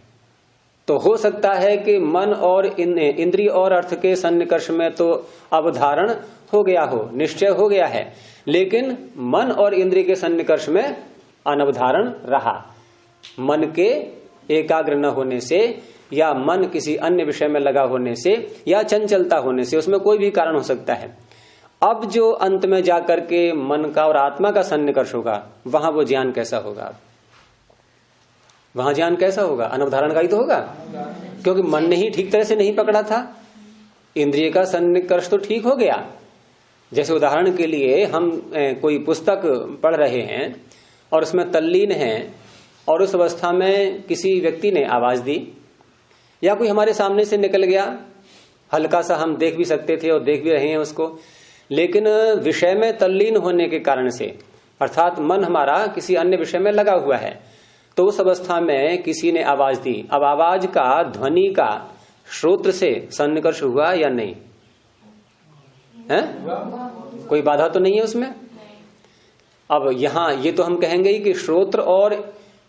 तो हो सकता है कि मन और इंद्रिय और अर्थ के सन्निकर्ष में तो अवधारण हो गया हो, निश्चय हो गया है, लेकिन मन और इंद्रिय के सन्निकर्ष में अनवधारण रहा। मन के एकाग्र न होने से, या मन किसी अन्य विषय में लगा होने से, या चंचलता होने से, उसमें कोई भी कारण हो सकता है। अब जो अंत में जाकर के मन का और आत्मा का सन्निकर्ष होगा, वहां वो ज्ञान कैसा होगा? वहां ज्ञान कैसा होगा? अनवधारण का ही तो होगा, क्योंकि मन ने ही ठीक तरह से नहीं पकड़ा था। इंद्रिय का सन्निकर्ष तो ठीक हो गया। जैसे उदाहरण के लिए हम कोई पुस्तक पढ़ रहे हैं और उसमें तल्लीन हैं, और उस अवस्था में किसी व्यक्ति ने आवाज दी या कोई हमारे सामने से निकल गया, हल्का सा हम देख भी सकते थे और देख भी रहे हैं उसको, लेकिन विषय में तल्लीन होने के कारण से, अर्थात मन हमारा किसी अन्य विषय में लगा हुआ है, तो उस अवस्था में किसी ने आवाज दी, अब आवाज का, ध्वनि का श्रोत्र से सन्निकर्ष हुआ या नहीं है? कोई बाधा तो नहीं है उसमें। अब यहां ये तो हम कहेंगे ही कि श्रोत्र और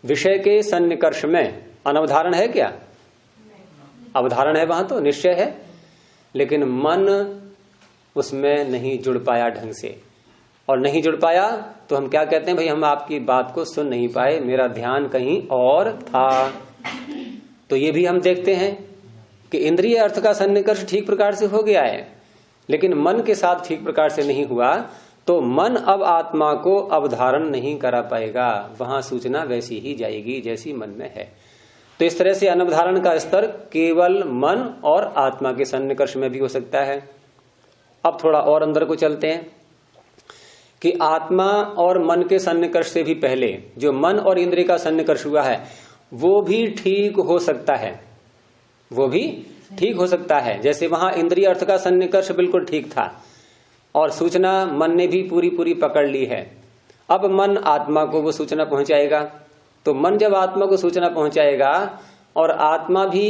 विषय के सन्निकर्ष में अनवधारण है क्या? अवधारण है, वहां तो निश्चय है, लेकिन मन उसमें नहीं जुड़ पाया ढंग से। और नहीं जुड़ पाया तो हम क्या कहते हैं, भाई हम आपकी बात को सुन नहीं पाए, मेरा ध्यान कहीं और था। तो ये भी हम देखते हैं कि इंद्रिय अर्थ का सन्निकर्ष ठीक प्रकार से हो गया है, लेकिन मन के साथ ठीक प्रकार से नहीं हुआ, तो मन अब आत्मा को अवधारण नहीं करा पाएगा, वहां सूचना वैसी ही जाएगी जैसी मन में है। तो इस तरह से अनवधारण का स्तर केवल मन और आत्मा के सन्निकर्ष में भी हो सकता है। अब थोड़ा और अंदर को चलते हैं कि आत्मा और मन के सन्निकर्ष से भी पहले जो मन और इंद्रिय का सन्निकर्ष हुआ है वो भी ठीक हो सकता है, वो भी ठीक हो सकता है। जैसे वहां इंद्रिय अर्थ का सन्निकर्ष बिल्कुल ठीक था और सूचना मन ने भी पूरी पूरी पकड़ ली है। अब मन आत्मा को वो सूचना पहुंचाएगा, तो मन जब आत्मा को सूचना पहुंचाएगा और आत्मा भी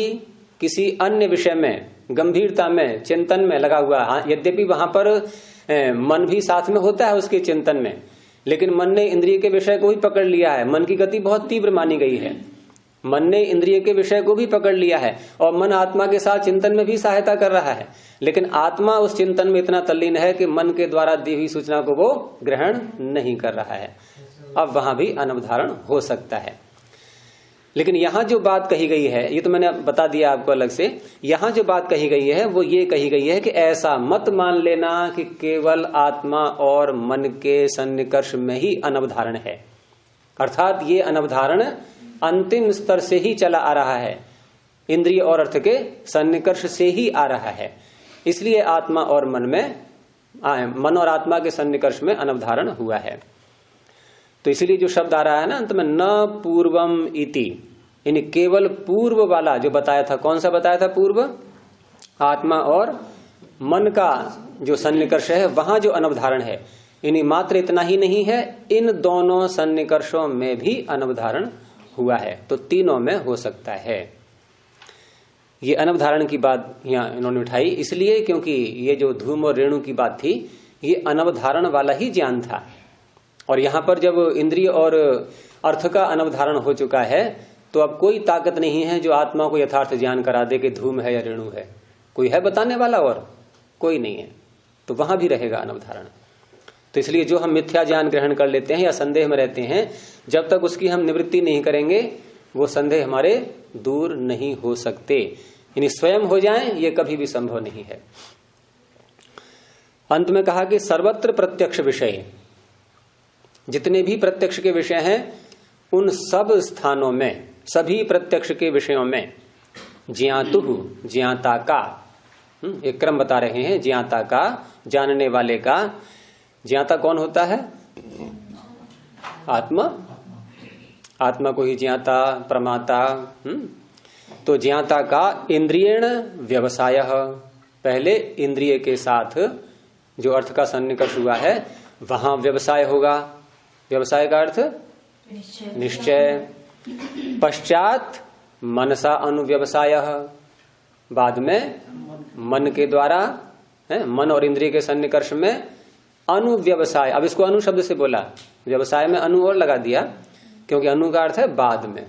किसी अन्य विषय में गंभीरता में चिंतन में लगा हुआ है, यद्यपि वहां पर मन भी साथ में होता है उसके चिंतन में, लेकिन मन ने इंद्रिय के विषय को भी पकड़ लिया है। मन की गति बहुत तीव्र मानी गई है, मन ने इंद्रिय के विषय को भी पकड़ लिया है और मन आत्मा के साथ चिंतन में भी सहायता कर रहा है, लेकिन आत्मा उस चिंतन में इतना तल्लीन है कि मन के द्वारा दी हुई सूचना को वो ग्रहण नहीं कर रहा है। अब वहां भी अनवधारण हो सकता है। लेकिन यहां जो बात कही गई है, ये तो मैंने बता दिया आपको अलग से, यहां जो बात कही गई है वो ये कही गई है कि ऐसा मत मान लेना कि केवल आत्मा और मन के सन्निकर्ष में ही अनवधारण है, अर्थात ये अनवधारण अंतिम स्तर से ही चला आ रहा है, इंद्रिय और अर्थ के सन्निकर्ष से ही आ रहा है। इसलिए आत्मा और मन और आत्मा के सन्निकर्ष में अनवधारण हुआ है। तो इसीलिए जो शब्द आ रहा है ना अंत में, न पूर्वम इति, यानी केवल पूर्व वाला जो बताया था, कौन सा बताया था पूर्व? आत्मा और मन का जो सन्निकर्ष है वहां जो अनवधारण है, यानी मात्र इतना ही नहीं है, इन दोनों सन्निकर्षों में भी अनवधारण हुआ है। तो तीनों में हो सकता है। ये अनवधारण की बात यहाँ इन्होंने उठाई इसलिए क्योंकि ये जो धूम और रेणु की बात थी ये अनवधारण वाला ही ज्ञान था, और यहां पर जब इंद्रिय और अर्थ का अनवधारण हो चुका है तो अब कोई ताकत नहीं है जो आत्मा को यथार्थ ज्ञान करा दे कि धूम है या रेणु है। कोई है बताने वाला? और कोई नहीं है, तो वहां भी रहेगा अनवधारण। तो इसलिए जो हम मिथ्या ज्ञान ग्रहण कर लेते हैं या संदेह में रहते हैं, जब तक उसकी हम निवृत्ति नहीं करेंगे वो संदेह हमारे दूर नहीं हो सकते, यानी स्वयं हो जाएं ये कभी भी संभव नहीं है। अंत में कहा कि सर्वत्र प्रत्यक्ष विषय, जितने भी प्रत्यक्ष के विषय हैं उन सब स्थानों में, सभी प्रत्यक्ष के विषयों में ज्ञातु, ज्ञाता का, एक क्रम बता रहे हैं, ज्ञाता का, जानने वाले का। ज्ञाता कौन होता है? आत्मा, आत्मा को ही ज्ञाता, प्रमाता। तो ज्ञाता का इंद्रियण व्यवसाय, पहले इंद्रिय के साथ जो अर्थ का सन्निकर्ष हुआ है वहां व्यवसाय होगा। व्यवसाय का अर्थ निश्चय। पश्चात मनसा अनुव्यवसाय, बाद में मन के द्वारा मन और इंद्रिय के सन्निकर्ष में अनुव्यवसाय। अब इसको अनु शब्द से बोला, व्यवसाय में अनु और लगा दिया क्योंकि अनु का अर्थ है बाद में,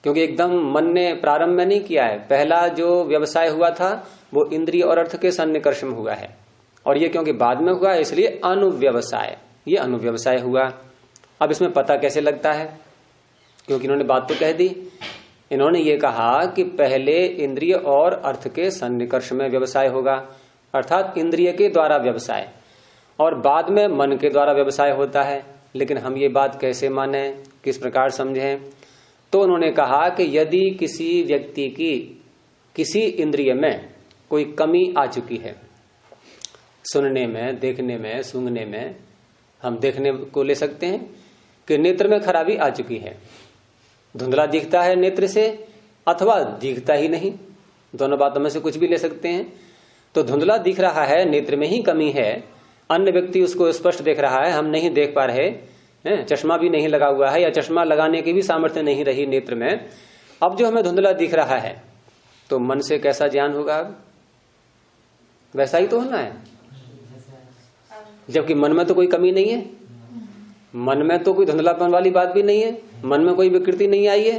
क्योंकि एकदम मन ने प्रारंभ में नहीं किया है। पहला जो व्यवसाय हुआ था वो इंद्रिय और अर्थ के सन्निकर्ष में हुआ है, और ये क्योंकि बाद में हुआ है इसलिए अनुव्यवसाय, ये अनुव्यवसाय हुआ। अब इसमें पता कैसे लगता है? क्योंकि इन्होंने बात तो कह दी, इन्होंने ये कहा कि पहले इंद्रिय और अर्थ के सन्निकर्ष में व्यवसाय होगा, अर्थात इंद्रिय के द्वारा व्यवसाय, और बाद में मन के द्वारा व्यवसाय होता है। लेकिन हम ये बात कैसे माने, किस प्रकार समझें? तो उन्होंने कहा कि यदि किसी व्यक्ति की किसी इंद्रिय में कोई कमी आ चुकी है, सुनने में, देखने में, सूंघने में, हम देखने को ले सकते हैं कि नेत्र में खराबी आ चुकी है, धुंधला दिखता है नेत्र से अथवा दिखता ही नहीं, दोनों बातों में से कुछ भी ले सकते हैं। तो धुंधला दिख रहा है, नेत्र में ही कमी है, अन्य व्यक्ति उसको स्पष्ट देख रहा है, हम नहीं देख पा रहे, है, चश्मा भी नहीं लगा हुआ है या चश्मा लगाने की भी सामर्थ्य नहीं रही नेत्र में, अब जो हमें धुंधला दिख रहा है, तो मन से कैसा ज्ञान होगा? अब वैसा ही तो होना है, जबकि मन में तो कोई कमी नहीं है, मन में तो कोई धुंधलापन वाली बात भी नहीं है, मन में कोई विकृति नहीं आई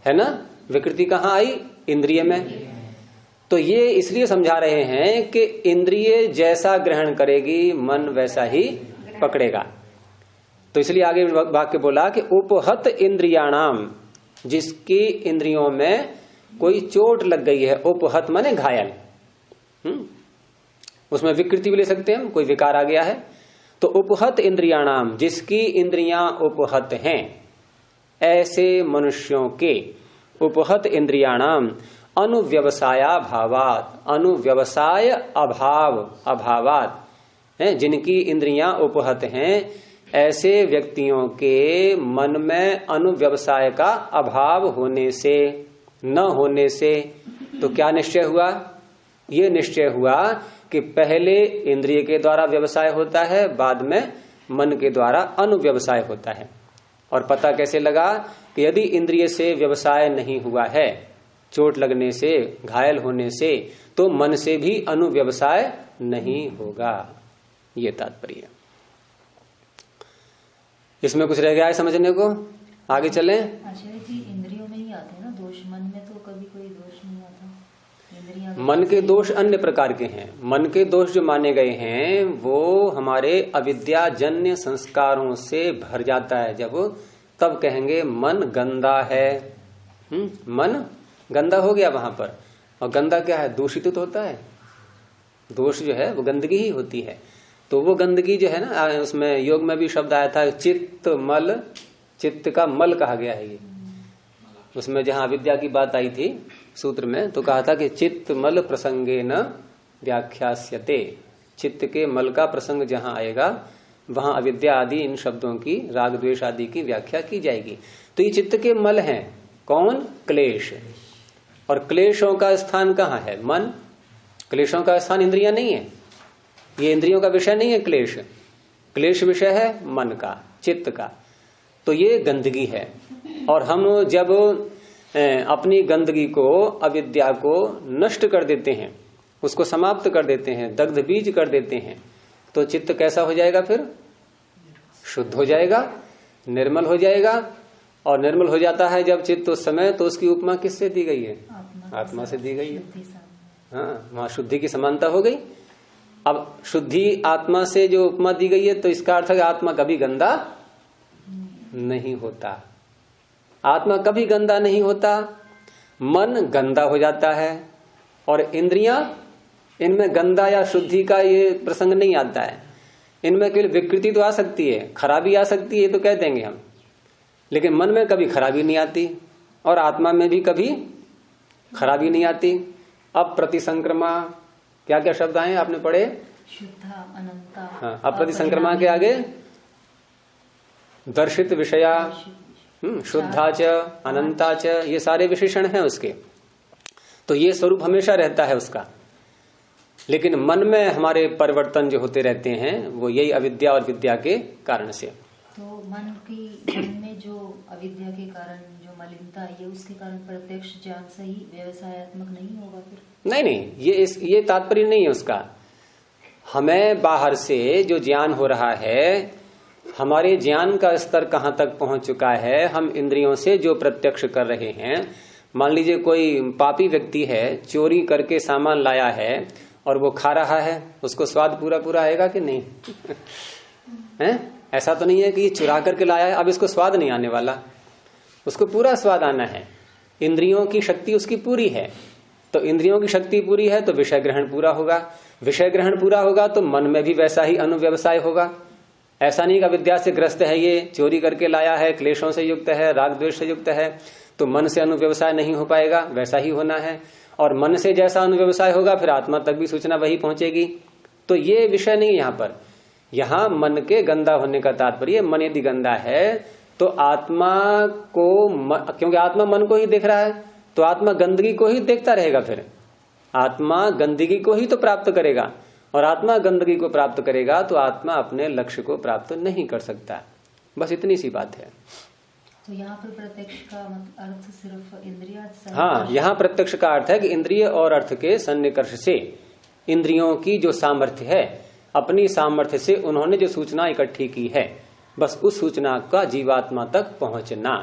है ना? विकृति कहाँ आई? इंद्रिय में। तो ये इसलिए समझा रहे हैं कि इंद्रिय जैसा ग्रहण करेगी मन वैसा ही पकड़ेगा। तो इसलिए आगे वाक्य बोला कि उपहत इंद्रियाणाम, जिसकी इंद्रियों में कोई चोट लग गई है, उपहत माने घायल, उसमें विकृति भी ले सकते हैं, कोई विकार आ गया है, तो उपहत इंद्रियाणाम, जिसकी इंद्रियां उपहत हैं, ऐसे मनुष्यों के उपहत इंद्रियाणाम अनुव्यवसाया भावात, अनुव्यवसाय अभाव अभावात है, जिनकी इंद्रियां उपहत हैं, ऐसे व्यक्तियों के मन में अनुव्यवसाय का अभाव होने से, न होने से, तो क्या निश्चय हुआ? ये निश्चय हुआ कि पहले इंद्रिय के द्वारा व्यवसाय होता है, बाद में मन के द्वारा अनुव्यवसाय होता है। और पता कैसे लगा कि यदि इंद्रिय से व्यवसाय नहीं हुआ है, चोट लगने से, घायल होने से, तो मन से भी अनुव्यवसाय नहीं होगा। ये तात्पर्य। इसमें कुछ रह गया है समझने को? आगे चलें। आचार्य जी, इंद्रियों में ही आते हैं ना दोष, मन में तो कभी कोई दोष नहीं आता। मन के दोष अन्य प्रकार के हैं। मन के दोष जो माने गए हैं वो हमारे अविद्याजन्य संस्कारों से भर जाता है जब, तब कहेंगे मन गंदा है। मन गंदा हो गया वहां पर। और गंदा क्या है? दूषित तो होता है। दोष जो है वो गंदगी ही होती है। तो वो गंदगी जो है ना, उसमें योग में भी शब्द आया था चित्त मल, चित्त का मल कहा गया है ये। उसमें जहां अविद्या की बात आई थी सूत्र में, तो कहा था कि चित्त मल प्रसंगे न व्याख्यास्यते। चित्त के मल का प्रसंग जहां आएगा वहां अविद्या आदि इन शब्दों की, राग द्वेष आदि की व्याख्या की जाएगी। तो ये चित्त के मल हैं। कौन? क्लेश। और क्लेशों का स्थान कहाँ है? मन। क्लेशों का स्थान इंद्रियां नहीं है, ये इंद्रियों का विषय नहीं है क्लेश। क्लेश विषय है मन का, चित्त का। तो ये गंदगी है। और हम जब अपनी गंदगी को, अविद्या को नष्ट कर देते हैं, उसको समाप्त कर देते हैं, दग्ध बीज कर देते हैं, तो चित्त कैसा हो जाएगा? फिर शुद्ध हो जाएगा, निर्मल हो जाएगा। और निर्मल हो जाता है जब चित्त उस समय, तो उसकी उपमा किससे दी गई है? आत्मा से दी गई है। हाँ, वहां शुद्धि की समानता हो गई। अब शुद्धि आत्मा से जो उपमा दी गई है, तो इसका अर्थ है कि आत्मा कभी गंदा नहीं होता। आत्मा कभी गंदा नहीं होता। मन गंदा हो जाता है और इंद्रियां, इनमें गंदा या शुद्धि का ये प्रसंग नहीं आता है। इनमें केवल विकृति तो आ सकती है, खराबी आ सकती है, तो कह देंगे हम, लेकिन मन में कभी खराबी नहीं आती और आत्मा में भी कभी खराबी नहीं आती। अब प्रतिसंक्रमा, क्या क्या शब्द आए आपने पढ़े? शुद्धा, अनंता। हाँ, अब प्रतिसंक्रमा के आगे दर्शित विषया, शुद्धाच, अनंताच, ये सारे विशेषण हैं उसके। तो ये स्वरूप हमेशा रहता है उसका। लेकिन मन में हमारे परिवर्तन जो होते रहते हैं वो यही अविद्या और विद्या के कारण से। तो मन में जो अविद्या के कारण जो मलिनता है, उसके कारण प्रत्यक्ष ज्ञान से ही व्यवसायत्मक नहीं होगा फिर? नहीं, ये तात्पर्य नहीं है उसका। हमें बाहर से जो ज्ञान हो रहा है, हमारे ज्ञान का स्तर कहाँ तक पहुंच चुका है, हम इंद्रियों से जो प्रत्यक्ष कर रहे हैं। मान लीजिए कोई पापी व्यक्ति है, चोरी करके सामान लाया है और वो खा रहा है, उसको स्वाद पूरा पूरा आएगा कि नहीं? है? ऐसा तो नहीं है कि ये चुरा करके लाया है, अब इसको स्वाद नहीं आने वाला, उसको पूरा स्वाद आना है। इंद्रियों की शक्ति उसकी पूरी है, तो इंद्रियों की शक्ति पूरी है तो विषय ग्रहण पूरा होगा। विषय ग्रहण पूरा होगा तो मन में भी वैसा ही अनुव्यवसाय होगा। ऐसा नहीं कि अविद्या से ग्रस्त है, ये चोरी करके लाया है, क्लेशों से युक्त है, राग द्वेष से युक्त है, तो मन से अनुव्यवसाय नहीं हो पाएगा, वैसा ही होना है। और मन से जैसा अनुव्यवसाय होगा फिर आत्मा तक भी सूचना वही पहुंचेगी। तो ये विषय नहीं है यहाँ पर। यहाँ मन के गंदा होने का तात्पर्य, मन यदि गंदा है तो आत्मा को, क्योंकि आत्मा मन को ही देख रहा है, तो आत्मा गंदगी को ही देखता रहेगा। फिर आत्मा गंदगी को ही तो प्राप्त करेगा, और आत्मा गंदगी को प्राप्त करेगा तो आत्मा अपने लक्ष्य को प्राप्त नहीं कर सकता। बस इतनी सी बात है। तो यहाँ पर प्रत्यक्ष का अर्थ सिर्फ इंद्रिय, हाँ, यहाँ प्रत्यक्ष का अर्थ है कि इंद्रिय और अर्थ के सन्निकर्ष से इंद्रियों की जो सामर्थ्य है, अपनी सामर्थ्य से उन्होंने जो सूचना इकट्ठी की है, बस उस सूचना का जीवात्मा तक पहुंचना।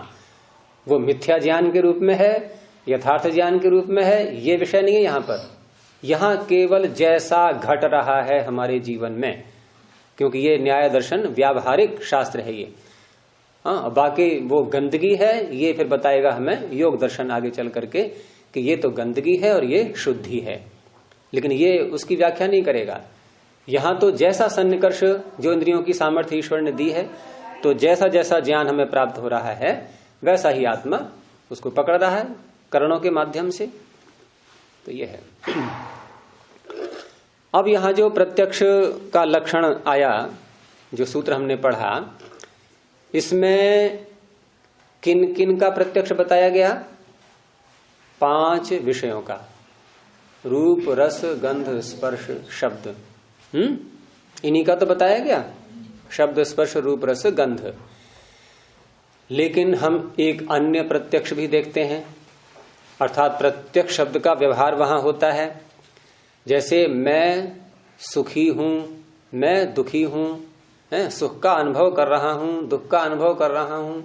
वो मिथ्या ज्ञान के रूप में है, यथार्थ ज्ञान के रूप में है, ये विषय नहीं है यहाँ पर। यहाँ केवल जैसा घट रहा है हमारे जीवन में, क्योंकि ये न्याय दर्शन व्यावहारिक शास्त्र है ये। हाँ, बाकी वो गंदगी है, ये फिर बताएगा हमें योग दर्शन आगे चल करके कि ये तो गंदगी है और ये शुद्धि है, लेकिन ये उसकी व्याख्या नहीं करेगा। यहाँ तो जैसा सन्निकर्ष जो इंद्रियों की सामर्थ्य ईश्वर ने दी है, तो जैसा जैसा ज्ञान हमें प्राप्त हो रहा है वैसा ही आत्मा उसको पकड़ रहा है करणों के माध्यम से। तो ये है। अब यहाँ जो प्रत्यक्ष का लक्षण आया, जो सूत्र हमने पढ़ा, इसमें किन किन का प्रत्यक्ष बताया गया? 5 विषयों का, रूप, रस, गंध, स्पर्श, शब्द। इन्हीं का तो बताया गया, शब्द, स्पर्श, रूप, रस, गंध। लेकिन हम एक अन्य प्रत्यक्ष भी देखते हैं, अर्थात प्रत्यक्ष शब्द का व्यवहार वहां होता है। जैसे मैं सुखी हूं, मैं दुखी हूं, सुख का अनुभव कर रहा हूं, दुख का अनुभव कर रहा हूं,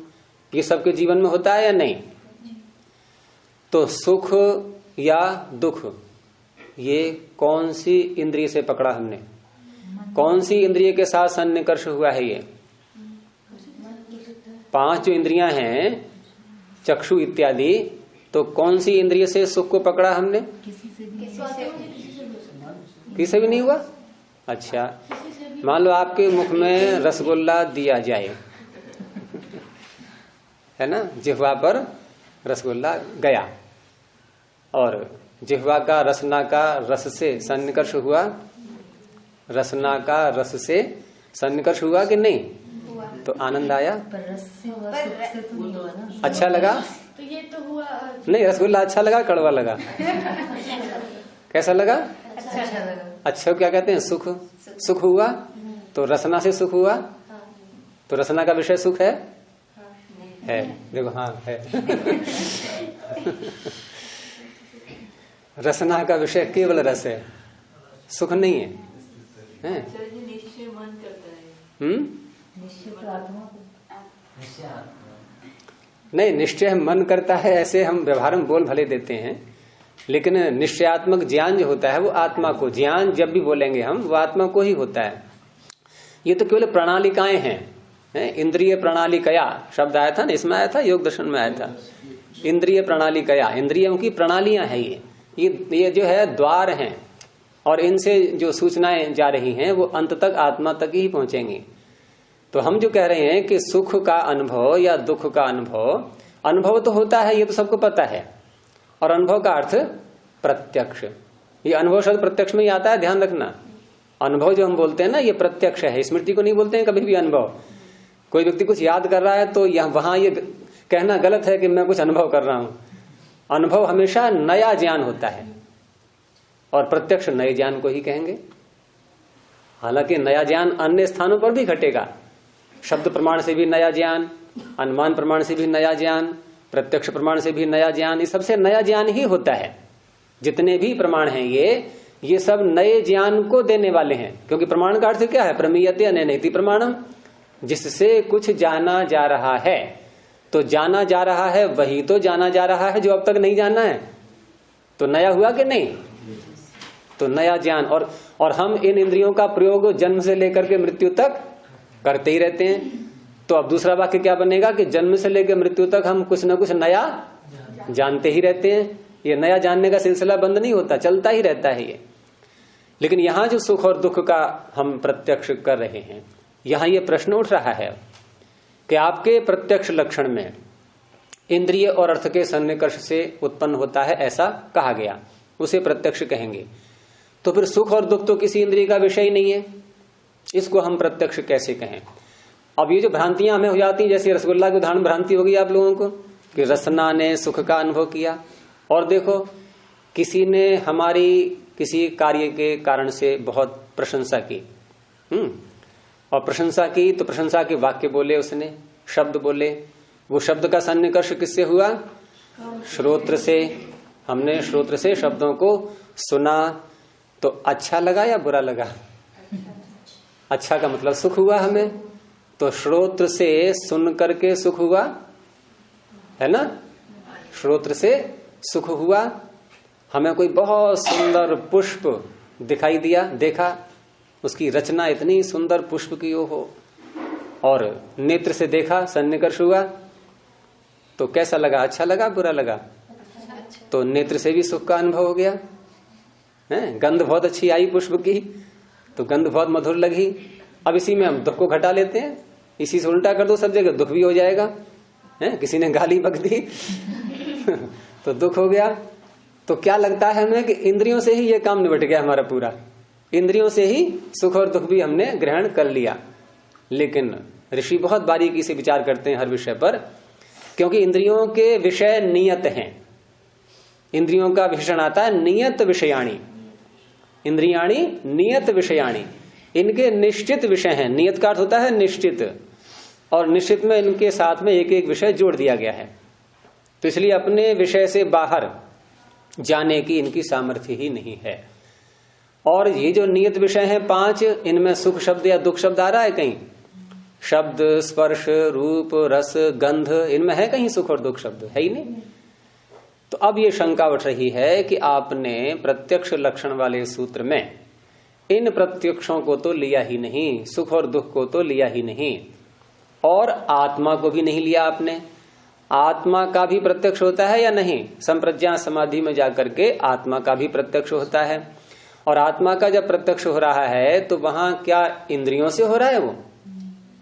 ये सबके जीवन में होता है या नहीं? तो सुख या दुख ये कौन सी इंद्रिय से पकड़ा हमने? कौन सी इंद्रिय के साथ सन्निकर्ष हुआ है? ये 5 जो इंद्रियां हैं, चक्षु इत्यादि, तो कौन सी इंद्रिय से सुख को पकड़ा हमने? किसी भी नहीं हुआ। अच्छा, मान लो आपके मुख में रसगुल्ला दिया जाए, है ना, जिह्वा पर रसगुल्ला गया, और जिह्वा का रसना का रस से सन्निकर्ष हुआ, रसना का रस से सन्निकर्ष हुआ कि नहीं? तो आनंद आया, पर रस से हुआ, सुख से तो नहीं हुआ ना। अच्छा लगा? तो ये तो हुआ नहीं, रसगुल्ला अच्छा लगा, कड़वा लगा? कैसा लगा? अच्छा लगा। अच्छा क्या कहते हैं? सुख। सुख हुआ, तो रसना से सुख हुआ, तो रसना का विषय सुख है? है, देखो, हाँ है। रसना का विषय केवल रस है, सुख नहीं है, है? निश्चय मन करता है। निश्चय तो आत्मा को, नहीं, निश्चय मन करता है ऐसे हम व्यवहार में बोल भले देते हैं, लेकिन निश्चयात्मक ज्ञान जो होता है वो आत्मा को, ज्ञान जब भी बोलेंगे हम, वो आत्मा को ही होता है। ये तो केवल प्रणालिकाएं हैं। इंद्रिय प्रणालिकया शब्द आया था ना, इसमें आया था, योग दर्शन में आया था। इंद्रिय प्रणालिकया, इंद्रियों की प्रणालियां हैं ये जो है द्वार हैं, और इनसे जो सूचनाएं जा रही हैं वो अंत तक आत्मा तक ही पहुंचेंगी। तो हम जो कह रहे हैं कि सुख का अनुभव या दुख का अनुभव तो होता है, ये तो सबको पता है, और अनुभव का अर्थ प्रत्यक्ष। ये अनुभव शब्द प्रत्यक्ष में ही आता है, ध्यान रखना। अनुभव जो हम बोलते हैं ना, ये प्रत्यक्ष है, स्मृति को नहीं बोलते हैं कभी भी अनुभव। कोई व्यक्ति कुछ याद कर रहा है तो वहां ये कहना गलत है कि मैं कुछ अनुभव कर रहा हूं। अनुभव हमेशा नया ज्ञान होता है, और प्रत्यक्ष नए ज्ञान को ही कहेंगे। हालांकि नया ज्ञान अन्य स्थानों पर भी घटेगा, शब्द प्रमाण से भी नया ज्ञान, अनुमान प्रमाण से भी नया ज्ञान, प्रत्यक्ष प्रमाण से भी नया ज्ञान, ये सबसे नया ज्ञान ही होता है। जितने भी प्रमाण हैं ये सब नए ज्ञान को देने वाले हैं, क्योंकि प्रमाण का अर्थ क्या है? प्रमीयते अनैति प्रमाणम, जिससे कुछ जाना जा रहा है। तो जाना जा रहा है वही तो जाना जा रहा है जो अब तक नहीं जाना है, तो नया हुआ कि नहीं? तो नया ज्ञान। और हम इन इंद्रियों का प्रयोग जन्म से लेकर के मृत्यु तक करते ही रहते हैं। तो अब दूसरा वाक्य क्या बनेगा कि जन्म से लेकर मृत्यु तक हम कुछ न कुछ नया जानते ही रहते हैं। ये नया जानने का सिलसिला बंद नहीं होता, चलता ही रहता है ये। लेकिन यहां जो सुख और दुख का हम प्रत्यक्ष कर रहे हैं, यहां ये प्रश्न उठ रहा है कि आपके प्रत्यक्ष लक्षण में इंद्रिय और अर्थ के सन्निकर्ष से उत्पन्न होता है, ऐसा कहा गया, उसे प्रत्यक्ष कहेंगे। तो फिर सुख और दुख तो किसी इंद्रिय का विषय ही नहीं है, इसको हम प्रत्यक्ष कैसे कहें? अब ये जो भ्रांतियां हमें हो जाती हैं, जैसे रसगुल्ला की उदाहरण भ्रांति होगी आप लोगों को कि रसना ने सुख का अनुभव किया, और देखो किसी ने हमारी किसी कार्य के कारण से बहुत प्रशंसा की, और प्रशंसा की तो प्रशंसा के वाक्य बोले, उसने शब्द बोले। वो शब्द का सन्निकर्ष किससे हुआ? श्रोत्र से। हमने श्रोत्र से शब्दों को सुना तो अच्छा लगा या बुरा लगा? अच्छा का मतलब सुख हुआ हमें, तो श्रोत्र से सुन करके सुख हुआ, है ना? श्रोत्र से सुख हुआ। हमें कोई बहुत सुंदर पुष्प दिखाई दिया, देखा, उसकी रचना इतनी सुंदर पुष्प की हो, और नेत्र से देखा, सन्निकर्ष हुआ, तो कैसा लगा? अच्छा लगा, बुरा लगा? तो नेत्र से भी सुख का अनुभव हो गया है। गंध बहुत अच्छी आई पुष्प की, तो गंध बहुत मधुर लगी। अब इसी में हम दुख को घटा लेते हैं, इसी से उल्टा कर दो सब जगह, दुख भी हो जाएगा है। किसी ने गाली बक दी तो दुख हो गया। तो क्या लगता है हमें कि इंद्रियों से ही ये काम निबट गया हमारा पूरा, इंद्रियों से ही सुख और दुख भी हमने ग्रहण कर लिया। लेकिन ऋषि बहुत बारीकी से विचार करते हैं हर विषय पर, क्योंकि इंद्रियों के विषय नियत हैं। इंद्रियों का विशेषण आता है नियत विषयाणी। इंद्रियाणी नियत विषयाणी, इनके निश्चित विषय हैं। नियत का अर्थ होता है निश्चित, और निश्चित में इनके साथ में एक एक विषय जोड़ दिया गया है। तो इसलिए अपने विषय से बाहर जाने की इनकी सामर्थ्य ही नहीं है। और ये जो नियत विषय हैं 5, इनमें सुख शब्द या दुख शब्द आ रहा है कहीं? शब्द, स्पर्श, रूप, रस, गंध, इनमें है कहीं सुख और दुख शब्द? है ही नहीं। तो अब ये शंका उठ रही है कि आपने प्रत्यक्ष लक्षण वाले सूत्र में इन प्रत्यक्षों को तो लिया ही नहीं, सुख और दुख को तो लिया ही नहीं, और आत्मा को भी नहीं लिया आपने। आत्मा का भी प्रत्यक्ष होता है या नहीं? संप्रज्ञा समाधि में जाकर के आत्मा का भी प्रत्यक्ष होता है। और आत्मा का जब प्रत्यक्ष हो रहा है तो वहां क्या इंद्रियों से हो रहा है?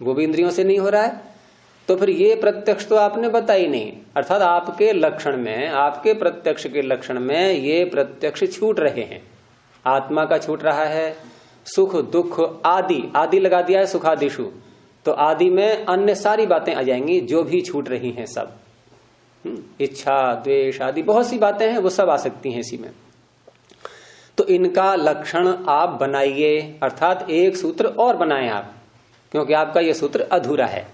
वो भी इंद्रियों से नहीं हो रहा है। तो फिर ये प्रत्यक्ष तो आपने बताई नहीं, अर्थात आपके लक्षण में, आपके प्रत्यक्ष के लक्षण में ये प्रत्यक्ष छूट रहे हैं। आत्मा का छूट रहा है, सुख दुख आदि, आदि लगा दिया है सुखादिशु, तो आदि में अन्य सारी बातें आ जाएंगी जो भी छूट रही हैं सब। इच्छा, द्वेष आदि बहुत सी बातें हैं, वो सब आ सकती हैं इसी में। तो इनका लक्षण आप बनाइए, अर्थात एक सूत्र और बनाएं आप, क्योंकि आपका ये सूत्र अधूरा है।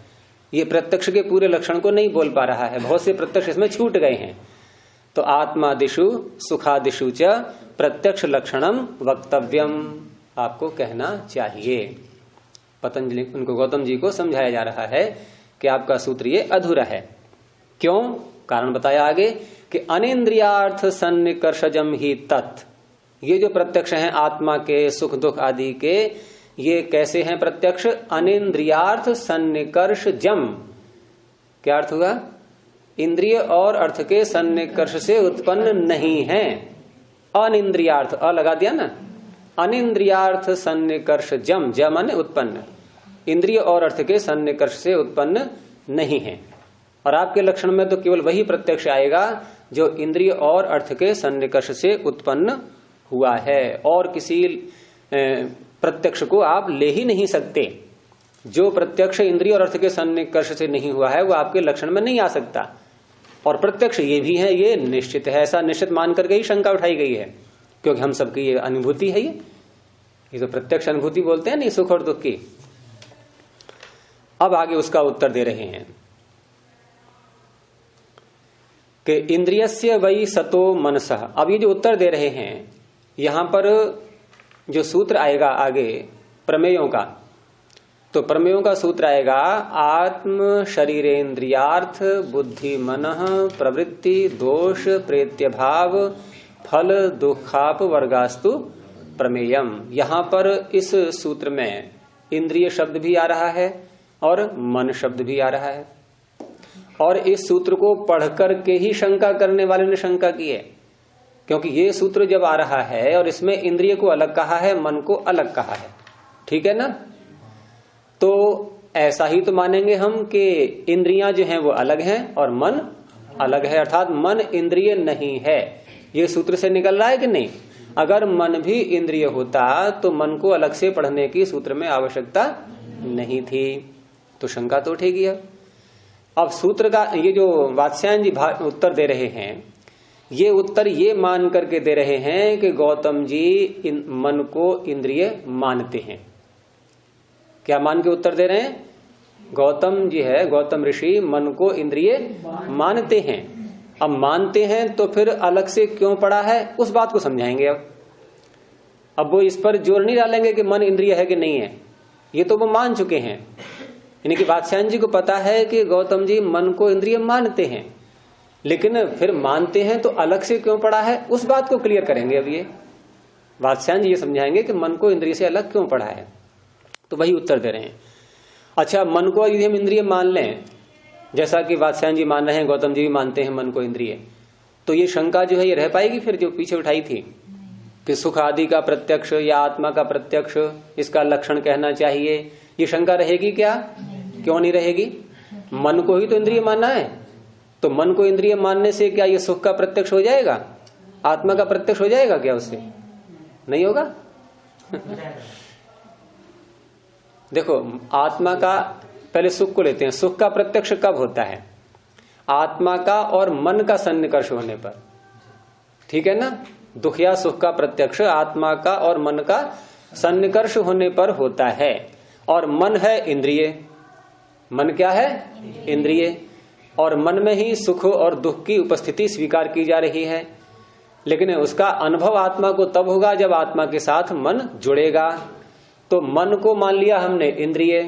ये प्रत्यक्ष के पूरे लक्षण को नहीं बोल पा रहा है, बहुत से प्रत्यक्ष इसमें छूट गए हैं। तो आत्मादिषु सुखादिषु च प्रत्यक्ष लक्षणम वक्तव्यम, आपको कहना चाहिए। पतंजलि, उनको गौतम जी को समझाया जा रहा है कि आपका सूत्र ये अधूरा है। क्यों? कारण बताया आगे कि अनिंद्रियार्थ सन्निकर्षजम ही तत्, ये जो प्रत्यक्ष हैं आत्मा के, सुख दुख आदि के, ये कैसे हैं प्रत्यक्ष? अनिंद्रियार्थ सन्निकर्ष जम। क्या अर्थ हुआ? इंद्रिय और अर्थ के सन्निकर्ष से उत्पन्न नहीं है। अनिंद्रियार्थ, अ लगा दिया ना, अनिंद्रियार्थ सन्निकर्ष जम, जम माने उत्पन्न, इंद्रिय और अर्थ के सन्निकर्ष से उत्पन्न नहीं है। और आपके लक्षण में तो केवल वही प्रत्यक्ष आएगा जो इंद्रिय और अर्थ के सन्निकर्ष से उत्पन्न हुआ है, और किसी प्रत्यक्ष को आप ले ही नहीं सकते। जो प्रत्यक्ष इंद्रिय और अर्थ के सन्निकर्ष से नहीं हुआ है वो आपके लक्षण में नहीं आ सकता। और प्रत्यक्ष ये भी है, ये निश्चित है, ऐसा निश्चित मान करके ही शंका उठाई गई है, क्योंकि हम सबकी ये अनुभूति है। ये तो प्रत्यक्ष अनुभूति बोलते हैं नहीं, सुख और दुख की। अब आगे उसका उत्तर दे रहे हैं कि इंद्रियस्य वै सतो मनसः। अब ये जो उत्तर दे रहे हैं, यहां पर जो सूत्र आएगा आगे प्रमेयों का, तो प्रमेयों का सूत्र आएगा आत्म शरीरेन्द्रियार्थ बुद्धि मनः प्रवृत्ति दोष प्रेत्य भाव फल दुखाप वर्गास्तु प्रमेयम। यहां पर इस सूत्र में इंद्रिय शब्द भी आ रहा है और मन शब्द भी आ रहा है। और इस सूत्र को पढ़कर के ही शंका करने वाले ने शंका की है, क्योंकि ये सूत्र जब आ रहा है और इसमें इंद्रिय को अलग कहा है, मन को अलग कहा है, ठीक है ना? तो ऐसा ही तो मानेंगे हम कि इंद्रियां जो हैं वो अलग हैं और मन अलग है, अर्थात मन इंद्रिय नहीं है। ये सूत्र से निकल रहा है कि नहीं? अगर मन भी इंद्रिय होता तो मन को अलग से पढ़ने की सूत्र में आवश्यकता नहीं थी, तो शंका तो उठेगी। अब सूत्र का ये जो वात्स्यायन जी उत्तर दे रहे हैं, ये उत्तर ये मान करके दे रहे हैं कि गौतम जी मन को इंद्रिय मानते हैं। क्या मान के उत्तर दे रहे हैं? गौतम जी है, गौतम ऋषि मन को इंद्रिय मानते हैं। अब मानते हैं तो फिर अलग से क्यों पड़ा है, उस बात को समझाएंगे। अब वो इस पर जोर नहीं डालेंगे कि मन इंद्रिय है कि नहीं है, ये तो वो मान चुके हैं। यानी कि वात्स्यायन जी को पता है कि गौतम जी मन को इंद्रिय मानते हैं, लेकिन फिर मानते हैं तो अलग से क्यों पड़ा है, उस बात को क्लियर करेंगे। अब ये वात्स्यायन जी ये समझाएंगे कि मन को इंद्रिय से अलग क्यों पड़ा है, तो वही उत्तर दे रहे हैं। अच्छा, मन को यदि हम इंद्रिय मान लें, जैसा कि वात्स्यायन जी मान रहे हैं, गौतम जी भी मानते हैं मन को इंद्रिय, तो ये शंका जो है ये रह पाएगी फिर जो पीछे उठाई थी कि सुख आदि का प्रत्यक्ष या आत्मा का प्रत्यक्ष इसका लक्षण कहना चाहिए, ये शंका रहेगी क्या? क्यों नहीं रहेगी? मन को ही तो इंद्रिय मानना है, तो मन को इंद्रिय मानने से क्या ये सुख का प्रत्यक्ष हो जाएगा, आत्मा का प्रत्यक्ष हो जाएगा क्या? उससे नहीं होगा। देखो, आत्मा का, पहले सुख को लेते हैं। सुख का प्रत्यक्ष कब होता है? आत्मा का और मन का सन्निकर्ष होने पर, ठीक है ना। दुख या सुख का प्रत्यक्ष आत्मा का और मन का सन्निकर्ष होने पर होता है। और मन है इंद्रिय, मन क्या है? इंद्रिय। और मन में ही सुख और दुख की उपस्थिति स्वीकार की जा रही है, लेकिन उसका अनुभव आत्मा को तब होगा जब आत्मा के साथ मन जुड़ेगा। तो मन को मान लिया हमने इंद्रिय,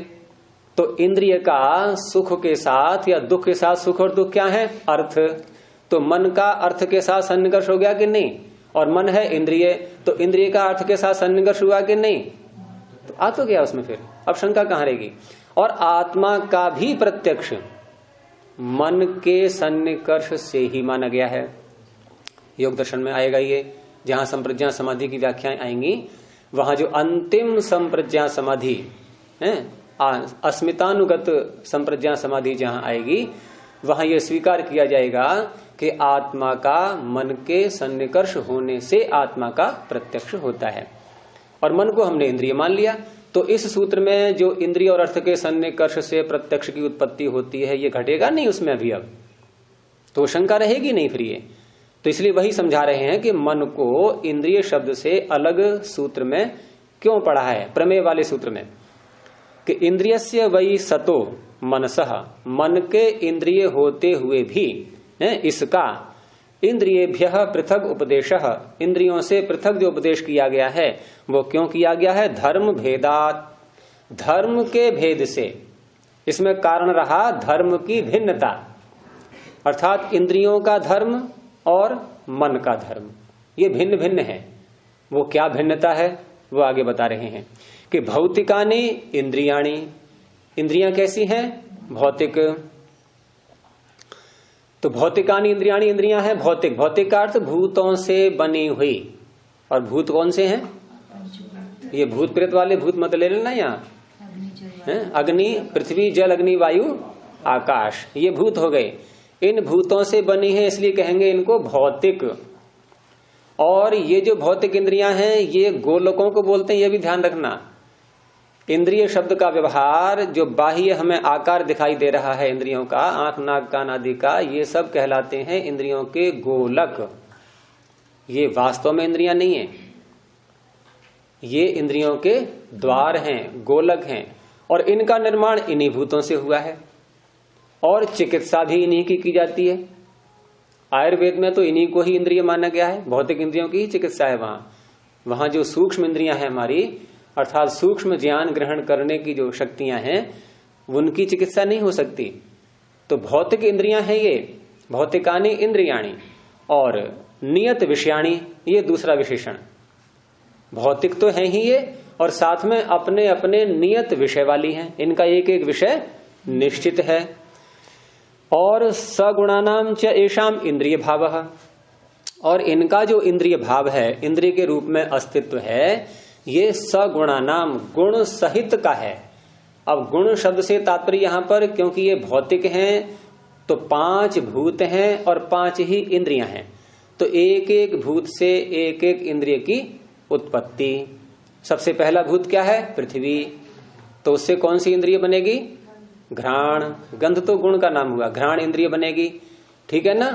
तो इंद्रिय का सुख के साथ या दुख के साथ, सुख और दुख क्या है? अर्थ। तो मन का अर्थ के साथ सन्निकर्ष हो गया कि नहीं? और मन है इंद्रिय, तो इंद्रिय का अर्थ के साथ सन्निकर्ष हुआ कि नहीं? तो आ तो गया उसमें, फिर अब शंका कहां रहेगी। और आत्मा का भी प्रत्यक्ष मन के सन्निकर्ष से ही माना गया है। योग दर्शन में आएगा ये, जहां संप्रज्ञा समाधि की व्याख्याएं आएंगी, वहां जो अंतिम संप्रज्ञा समाधि है, अस्मितानुगत संप्रज्ञा समाधि जहां आएगी, वहां यह स्वीकार किया जाएगा कि आत्मा का मन के सन्निकर्ष होने से आत्मा का प्रत्यक्ष होता है। और मन को हमने इंद्रिय मान लिया, तो इस सूत्र में जो इंद्रिय और अर्थ के सन्निकर्ष से प्रत्यक्ष की उत्पत्ति होती है, ये घटेगा नहीं उसमें अभी। अब तो शंका रहेगी नहीं फिर ये। तो इसलिए वही समझा रहे हैं कि मन को इंद्रिय शब्द से अलग सूत्र में क्यों पढ़ा है, प्रमेय वाले सूत्र में, कि इंद्रियस्य वै सतो मनसः, मन के इंद्रिय होते हुए भी इसका इंद्रियेभ्यः पृथक उपदेशः, इंद्रियों से पृथक जो उपदेश किया गया है वो क्यों किया गया है? धर्म भेदात, धर्म के भेद से। इसमें कारण रहा धर्म की भिन्नता, अर्थात इंद्रियों का धर्म और मन का धर्म ये भिन्न भिन्न है। वो क्या भिन्नता है वो आगे बता रहे हैं कि भौतिकानि इंद्रियाणि, इंद्रियां कैसी हैं? भौतिक। तो भौतिकानि इंद्रियाणि, इंद्रियां हैं भौतिक। भौतिक का अर्थ भूतों से बनी हुई। और भूत कौन से हैं? ये भूत प्रेत वाले भूत मत ले लेना यहाँ। अग्नि, पृथ्वी, जल, अग्नि, वायु, आकाश, ये भूत हो गए। इन भूतों से बनी है इसलिए कहेंगे इनको भौतिक। और ये जो भौतिक इंद्रियां हैं ये गोलकों को बोलते हैं, ये भी ध्यान रखना। इंद्रिय शब्द का व्यवहार जो बाह्य हमें आकार दिखाई दे रहा है इंद्रियों का, आंख, नाक, कान आदि का, ये सब कहलाते हैं इंद्रियों के गोलक। ये वास्तव में इंद्रियां नहीं है, ये इंद्रियों के द्वार हैं, गोलक हैं। और इनका निर्माण इन्हीं भूतों से हुआ है और चिकित्सा भी इन्हीं की जाती है। आयुर्वेद में तो इन्हीं को ही इंद्रिय माना गया है, भौतिक इंद्रियों की ही चिकित्सा है। वहां जो सूक्ष्म इंद्रियां हैं हमारी, अर्थात सूक्ष्म ज्ञान ग्रहण करने की जो शक्तियां हैं, उनकी चिकित्सा नहीं हो सकती। तो भौतिक इंद्रियां हैं ये, भौतिकानि इंद्रियाणि। और नियत विषयाणि ये दूसरा विशेषण। भौतिक तो है ही ये, और साथ में अपने अपने नियत विषय वाली हैं, इनका एक एक विषय निश्चित है। और सगुणानाम च एषाम इंद्रिय भावः, और इनका जो इंद्रिय भाव है, इंद्रिय के रूप में अस्तित्व है, ये सगुणानाम गुण सहित का है। अब गुण शब्द से तात्पर्य यहां पर, क्योंकि ये भौतिक हैं तो 5 भूत हैं और 5 ही इंद्रियां हैं, तो एक एक भूत से एक एक इंद्रिय की उत्पत्ति। सबसे पहला भूत क्या है? पृथ्वी। तो उससे कौन सी इंद्रिय बनेगी? घ्राण। गंध तो गुण का नाम हुआ, घ्राण इंद्रिय बनेगी, ठीक है ना।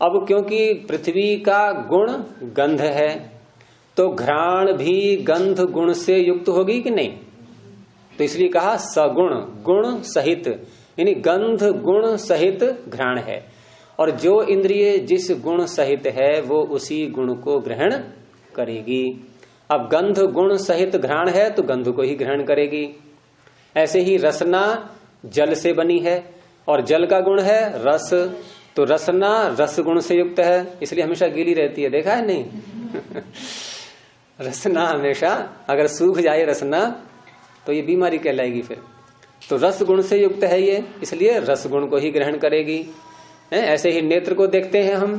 अब क्योंकि पृथ्वी का गुण गंध है, तो घ्राण भी गंध गुण से युक्त होगी कि नहीं? तो इसलिए कहा सगुण, गुण सहित, यानी गंध गुण सहित घ्राण है। और जो इंद्रिय जिस गुण सहित है वो उसी गुण को ग्रहण करेगी। अब गंध गुण सहित घ्राण है तो गंध को ही ग्रहण करेगी। ऐसे ही रसना जल से बनी है और जल का गुण है रस, तो रसना रस गुण से युक्त है, इसलिए हमेशा गीली रहती है, देखा है नहीं? रसना हमेशा अगर सूख जाए रसना तो ये बीमारी कहलाएगी फिर। तो रस गुण से युक्त है ये, इसलिए रस गुण को ही ग्रहण करेगी। ऐसे ही नेत्र को देखते हैं हम,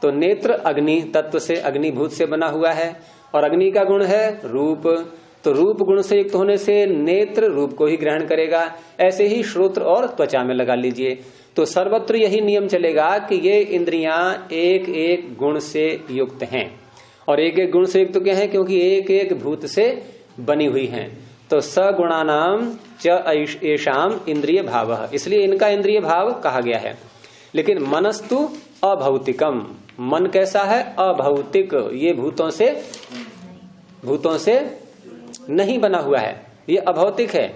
तो नेत्र अग्नि तत्व से, अग्निभूत से बना हुआ है और अग्नि का गुण है रूप, तो रूप गुण से युक्त होने से नेत्र रूप को ही ग्रहण करेगा। ऐसे ही श्रोत्र और त्वचा में लगा लीजिए। तो सर्वत्र यही नियम चलेगा कि ये इंद्रियां एक एक गुण से युक्त हैं और एक एक गुण से युक्त क्या है, क्योंकि एक एक भूत से बनी हुई हैं। तो सगुणानाम च एषाम इंद्रिय भाव, इसलिए इनका इंद्रिय भाव कहा गया है। लेकिन मनस्तु अभौतिकम, मन कैसा है? अभौतिक, ये भूतों से नहीं बना हुआ है, ये अभौतिक है।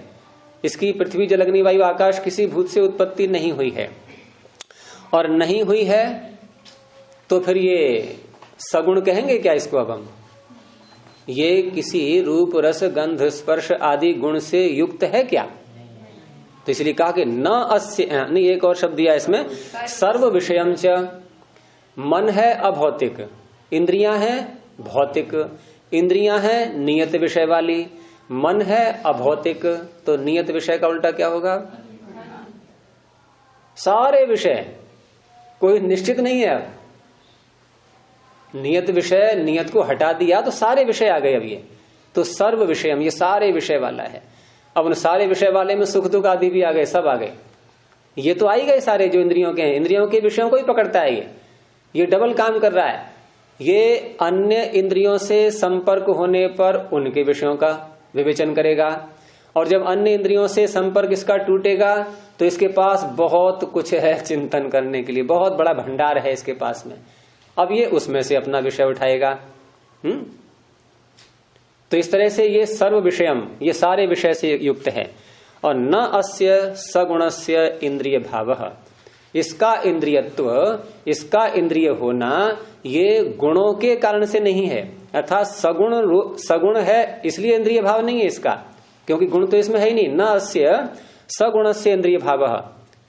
इसकी पृथ्वी जल अग्नि वायु आकाश किसी भूत से उत्पत्ति नहीं हुई है। और नहीं हुई है तो फिर ये सगुण कहेंगे क्या इसको? अब हम ये किसी रूप रस गंध स्पर्श आदि गुण से युक्त है क्या? तो इसलिए कहा कि न अस्य, नहीं एक और शब्द दिया इसमें, सर्व विषयम च, मन है अभौतिक, इंद्रियां हैं भौतिक, इंद्रियां हैं नियत विषय वाली, मन है अभौतिक, तो नियत विषय का उल्टा क्या होगा? सारे विषय, कोई निश्चित नहीं है। अब नियत विषय, नियत को हटा दिया तो सारे विषय आ गए। अब ये तो सर्व विषयम, ये सारे विषय वाला है। अब उन सारे विषय वाले में सुख दुख आदि भी आ गए, सब आ गए। ये तो आ ही गए सारे जो इंद्रियों के हैं, इंद्रियों के विषयों को ही पकड़ता है ये डबल काम कर रहा है। ये अन्य इंद्रियों से संपर्क होने पर उनके विषयों का विवेचन करेगा, और जब अन्य इंद्रियों से संपर्क इसका टूटेगा तो इसके पास बहुत कुछ है चिंतन करने के लिए, बहुत बड़ा भंडार है इसके पास में। अब ये उसमें से अपना विषय उठाएगा। तो इस तरह से ये सर्व विषयम, ये सारे विषय से युक्त है। और न अस्य सगुणस्य इंद्रिय भावः, इसका इंद्रियत्व, इसका इंद्रिय होना ये गुणों के कारण से नहीं है, अर्थात सगुण है इसलिए इंद्रिय भाव नहीं है इसका, क्योंकि गुण तो इसमें है ही नहीं। न अस्य सगुणस्य इंद्रिय भावः,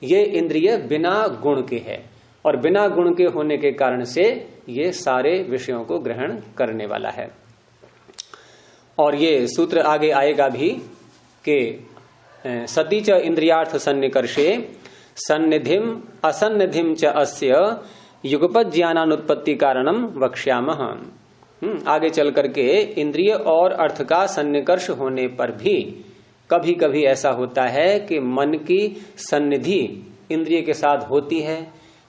ये इंद्रिय बिना गुण के है और बिना गुण के होने के कारण से ये सारे विषयों को ग्रहण करने वाला है। और ये सूत्र आगे आएगा भी कि सती च इंद्रियार्थ सन्निकर्षे सन्निधिम असन्निधिम च अस्य युगपत ज्ञानानुत्पत्ति कारणम वक्ष्यामः। आगे चल करके इंद्रिय और अर्थ का सन्निकर्ष होने पर भी कभी कभी ऐसा होता है कि मन की सन्निधि इंद्रिय के साथ होती है,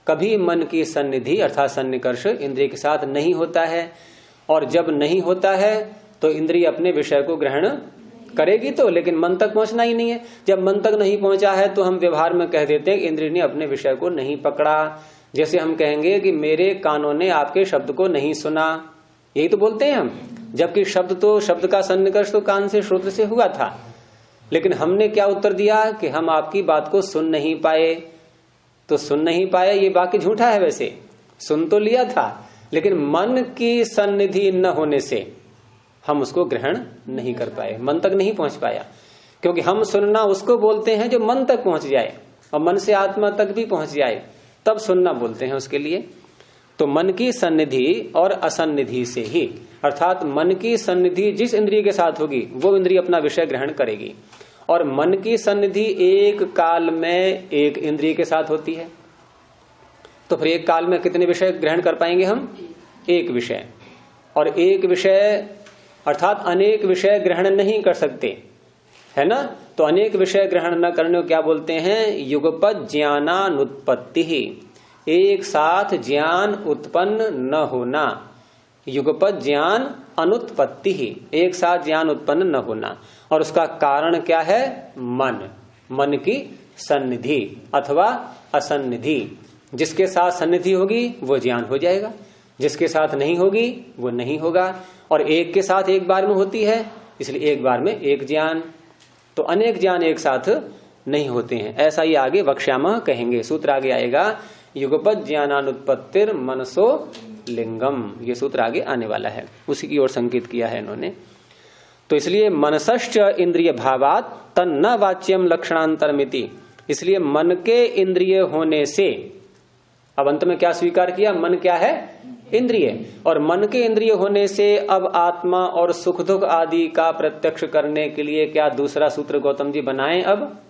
कभी मन की सन्निधि अर्थात सन्निकर्ष इंद्रिय के साथ नहीं होता है। और जब नहीं होता है तो इंद्रिय अपने विषय को ग्रहण करेगी तो, लेकिन मन तक पहुंचना ही नहीं है। जब मन तक नहीं पहुंचा है तो हम व्यवहार में कह देते हैं कि इंद्रिय ने अपने विषय को नहीं पकड़ा। जैसे हम कहेंगे कि मेरे कानों ने आपके शब्द को नहीं सुना, यही तो बोलते हैं हम, जबकि शब्द का सन्निकर्ष तो कान से श्रोत्र से हुआ था। लेकिन हमने क्या उत्तर दिया कि हम आपकी बात को सुन नहीं पाए। तो सुन नहीं पाए ये वाक्य झूठा है, वैसे सुन तो लिया था लेकिन मन की सन्निधि न होने से हम उसको ग्रहण नहीं कर पाए, मन तक नहीं पहुंच पाया। क्योंकि हम सुनना उसको बोलते हैं जो मन तक पहुंच जाए और मन से आत्मा तक भी पहुंच जाए, तब सुनना बोलते हैं उसके लिए। तो मन की सन्निधि और असन्निधि से ही, अर्थात मन की सन्निधि जिस इंद्रिय के साथ होगी वो इंद्रिय अपना विषय ग्रहण करेगी। और मन की सन्निधि एक काल में एक इंद्रिय के साथ होती है, तो फिर एक काल में कितने विषय ग्रहण कर पाएंगे हम? एक विषय। और एक विषय अर्थात अनेक विषय ग्रहण नहीं कर सकते, है ना। तो अनेक विषय ग्रहण न करने को क्या बोलते हैं? युगपत ज्ञानानुत्पत्ति ही, एक साथ ज्ञान उत्पन्न न होना। युगपत ज्ञान अनुत्पत्ति ही, एक साथ ज्ञान उत्पन्न न होना। और उसका कारण क्या है? मन की सन्निधि अथवा असन्निधि। जिसके साथ सन्निधि होगी वो ज्ञान हो जाएगा, जिसके साथ नहीं होगी वो नहीं होगा। और एक के साथ एक बार में होती है, इसलिए एक बार में एक ज्ञान। तो अनेक ज्ञान एक साथ नहीं होते हैं। ऐसा ही आगे वक्ष्यामः कहेंगे, सूत्र आगे आएगा, युगपद ज्ञानानुत्पत्तिर मनसो लिंगम, ये सूत्र आगे आने वाला है, उसी की ओर संकेत किया है इन्होंने। तो इसलिए मनसश्च इंद्रिय भावात तन्न वाच्यम लक्षणांतरमिति, इसलिए मन के इंद्रिय होने से, अब अंत में क्या स्वीकार किया, मन क्या है, इंद्रिय, और मन के इंद्रिय होने से अब आत्मा और सुख दुख आदि का प्रत्यक्ष करने के लिए क्या दूसरा सूत्र गौतम जी बनाएं? अब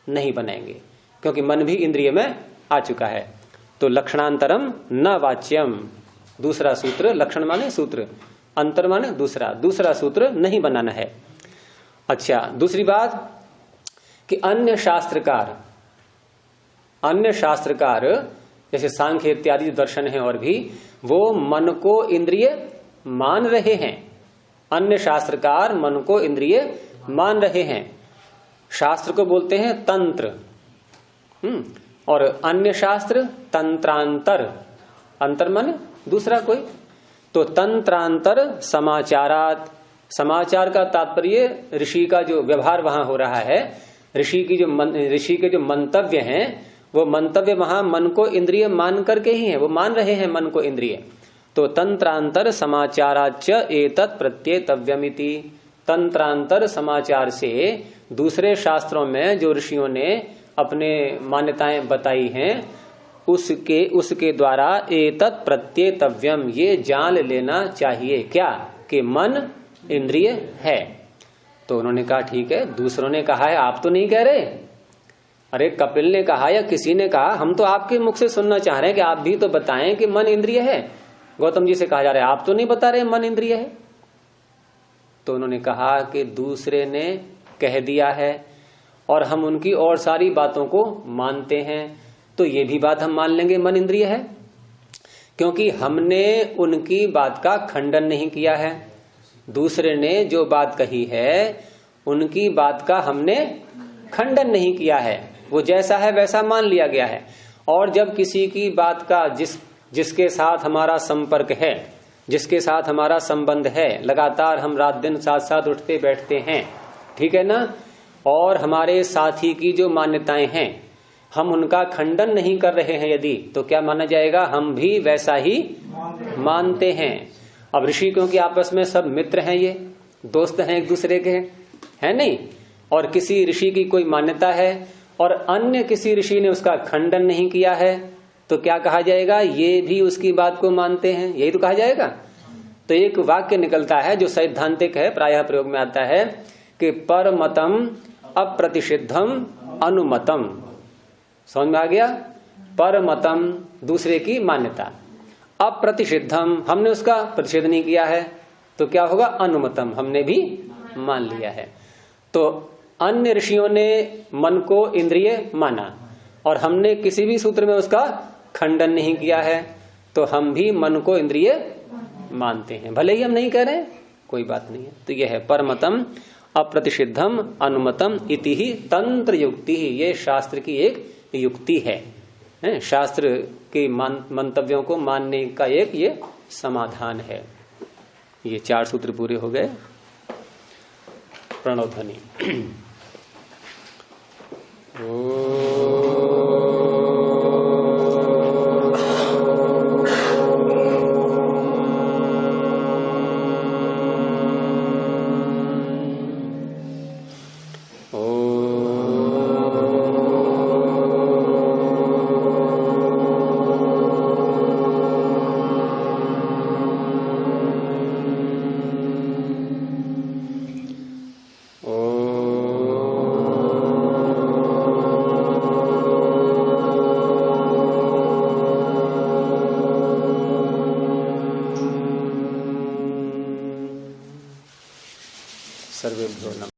नहीं बनाएंगे, क्योंकि मन भी इंद्रिय में आ चुका है। तो लक्षणांतरम न वाच्यम, दूसरा सूत्र, लक्षण माने सूत्र, अंतर माने दूसरा, दूसरा सूत्र नहीं बनाना है। अच्छा, दूसरी बात कि अन्य शास्त्रकार जैसे सांख्य इत्यादि दर्शन है और भी, वो मन को इंद्रिय मान रहे हैं। अन्य शास्त्रकार मन को इंद्रिय मान रहे हैं, शास्त्र को बोलते हैं तंत्र, और अन्य शास्त्र तंत्रांतर, अंतर माने दूसरा कोई। तो तंत्रांतर समाचारात, समाचार का तात्पर्य ऋषि का जो व्यवहार वहां हो रहा है, ऋषि के जो मंतव्य हैं, वो मंतव्य वहां मन को इंद्रिय मान करके ही है, वो मान रहे हैं मन को इंद्रिय। तो तंत्रांतर समाचाराच एतत् प्रत्येतव्यमिति, तंत्रांतर समाचार से दूसरे शास्त्रों में जो ऋषियों ने अपने मान्यताएं बताई हैं, उसके द्वारा एतत् प्रत्येतव्यम, ये जान लेना चाहिए क्या, कि मन इंद्रिय है। तो उन्होंने कहा ठीक है, दूसरों ने कहा है, आप तो नहीं कह रहे। अरे कपिल ने कहा या किसी ने कहा, हम तो आपके मुख से सुनना चाह रहे हैं कि आप भी तो बताएं कि मन इंद्रिय है। गौतम जी से कहा जा रहा है आप तो नहीं बता रहे मन इंद्रिय है। तो उन्होंने कहा कि दूसरे ने कह दिया है और हम उनकी और सारी बातों को मानते हैं, तो ये भी बात हम मान लेंगे मन इंद्रिय है, क्योंकि हमने उनकी बात का खंडन नहीं किया है। दूसरे ने जो बात कही है उनकी बात का हमने खंडन नहीं किया है, वो जैसा है वैसा मान लिया गया है। और जब किसी की बात का जिसके साथ हमारा संपर्क है, जिसके साथ हमारा संबंध है, लगातार हम रात दिन साथ साथ उठते बैठते हैं, ठीक है ना, और हमारे साथी की जो मान्यताएं हैं हम उनका खंडन नहीं कर रहे हैं यदि, तो क्या माना जाएगा, हम भी वैसा ही मानते हैं। अब ऋषि क्योंकि आपस में सब मित्र हैं, ये दोस्त हैं एक दूसरे के, है नहीं, और किसी ऋषि की कोई मान्यता है और अन्य किसी ऋषि ने उसका खंडन नहीं किया है, तो क्या कहा जाएगा, ये भी उसकी बात को मानते हैं, यही तो कहा जाएगा। तो एक वाक्य निकलता है जो सैद्धांतिक है, प्रायः प्रयोग में आता है कि परमतम अप्रतिषिद्धम अनुमतम, समझ में आ गया। परमतम दूसरे की मान्यता, अप्रतिषिद्धम हमने उसका प्रतिषेध नहीं किया है, तो क्या होगा, अनुमतम हमने भी मान लिया है। तो अन्य ऋषियों ने मन को इंद्रिय माना और हमने किसी भी सूत्र में उसका खंडन नहीं किया है, तो हम भी मन को इंद्रिय मानते हैं, भले ही हम नहीं कह रहे, कोई बात नहीं है। तो यह है परमतम अप्रतिषिद्धम अनुमतम इति ही तंत्र युक्ति ही, ये शास्त्र की एक युक्ति है, शास्त्र के मंतव्यों को मानने का एक ये समाधान है। ये 4 सूत्र पूरे हो गए। प्रणव ध्वनि। सर्वेभ्यो नमः।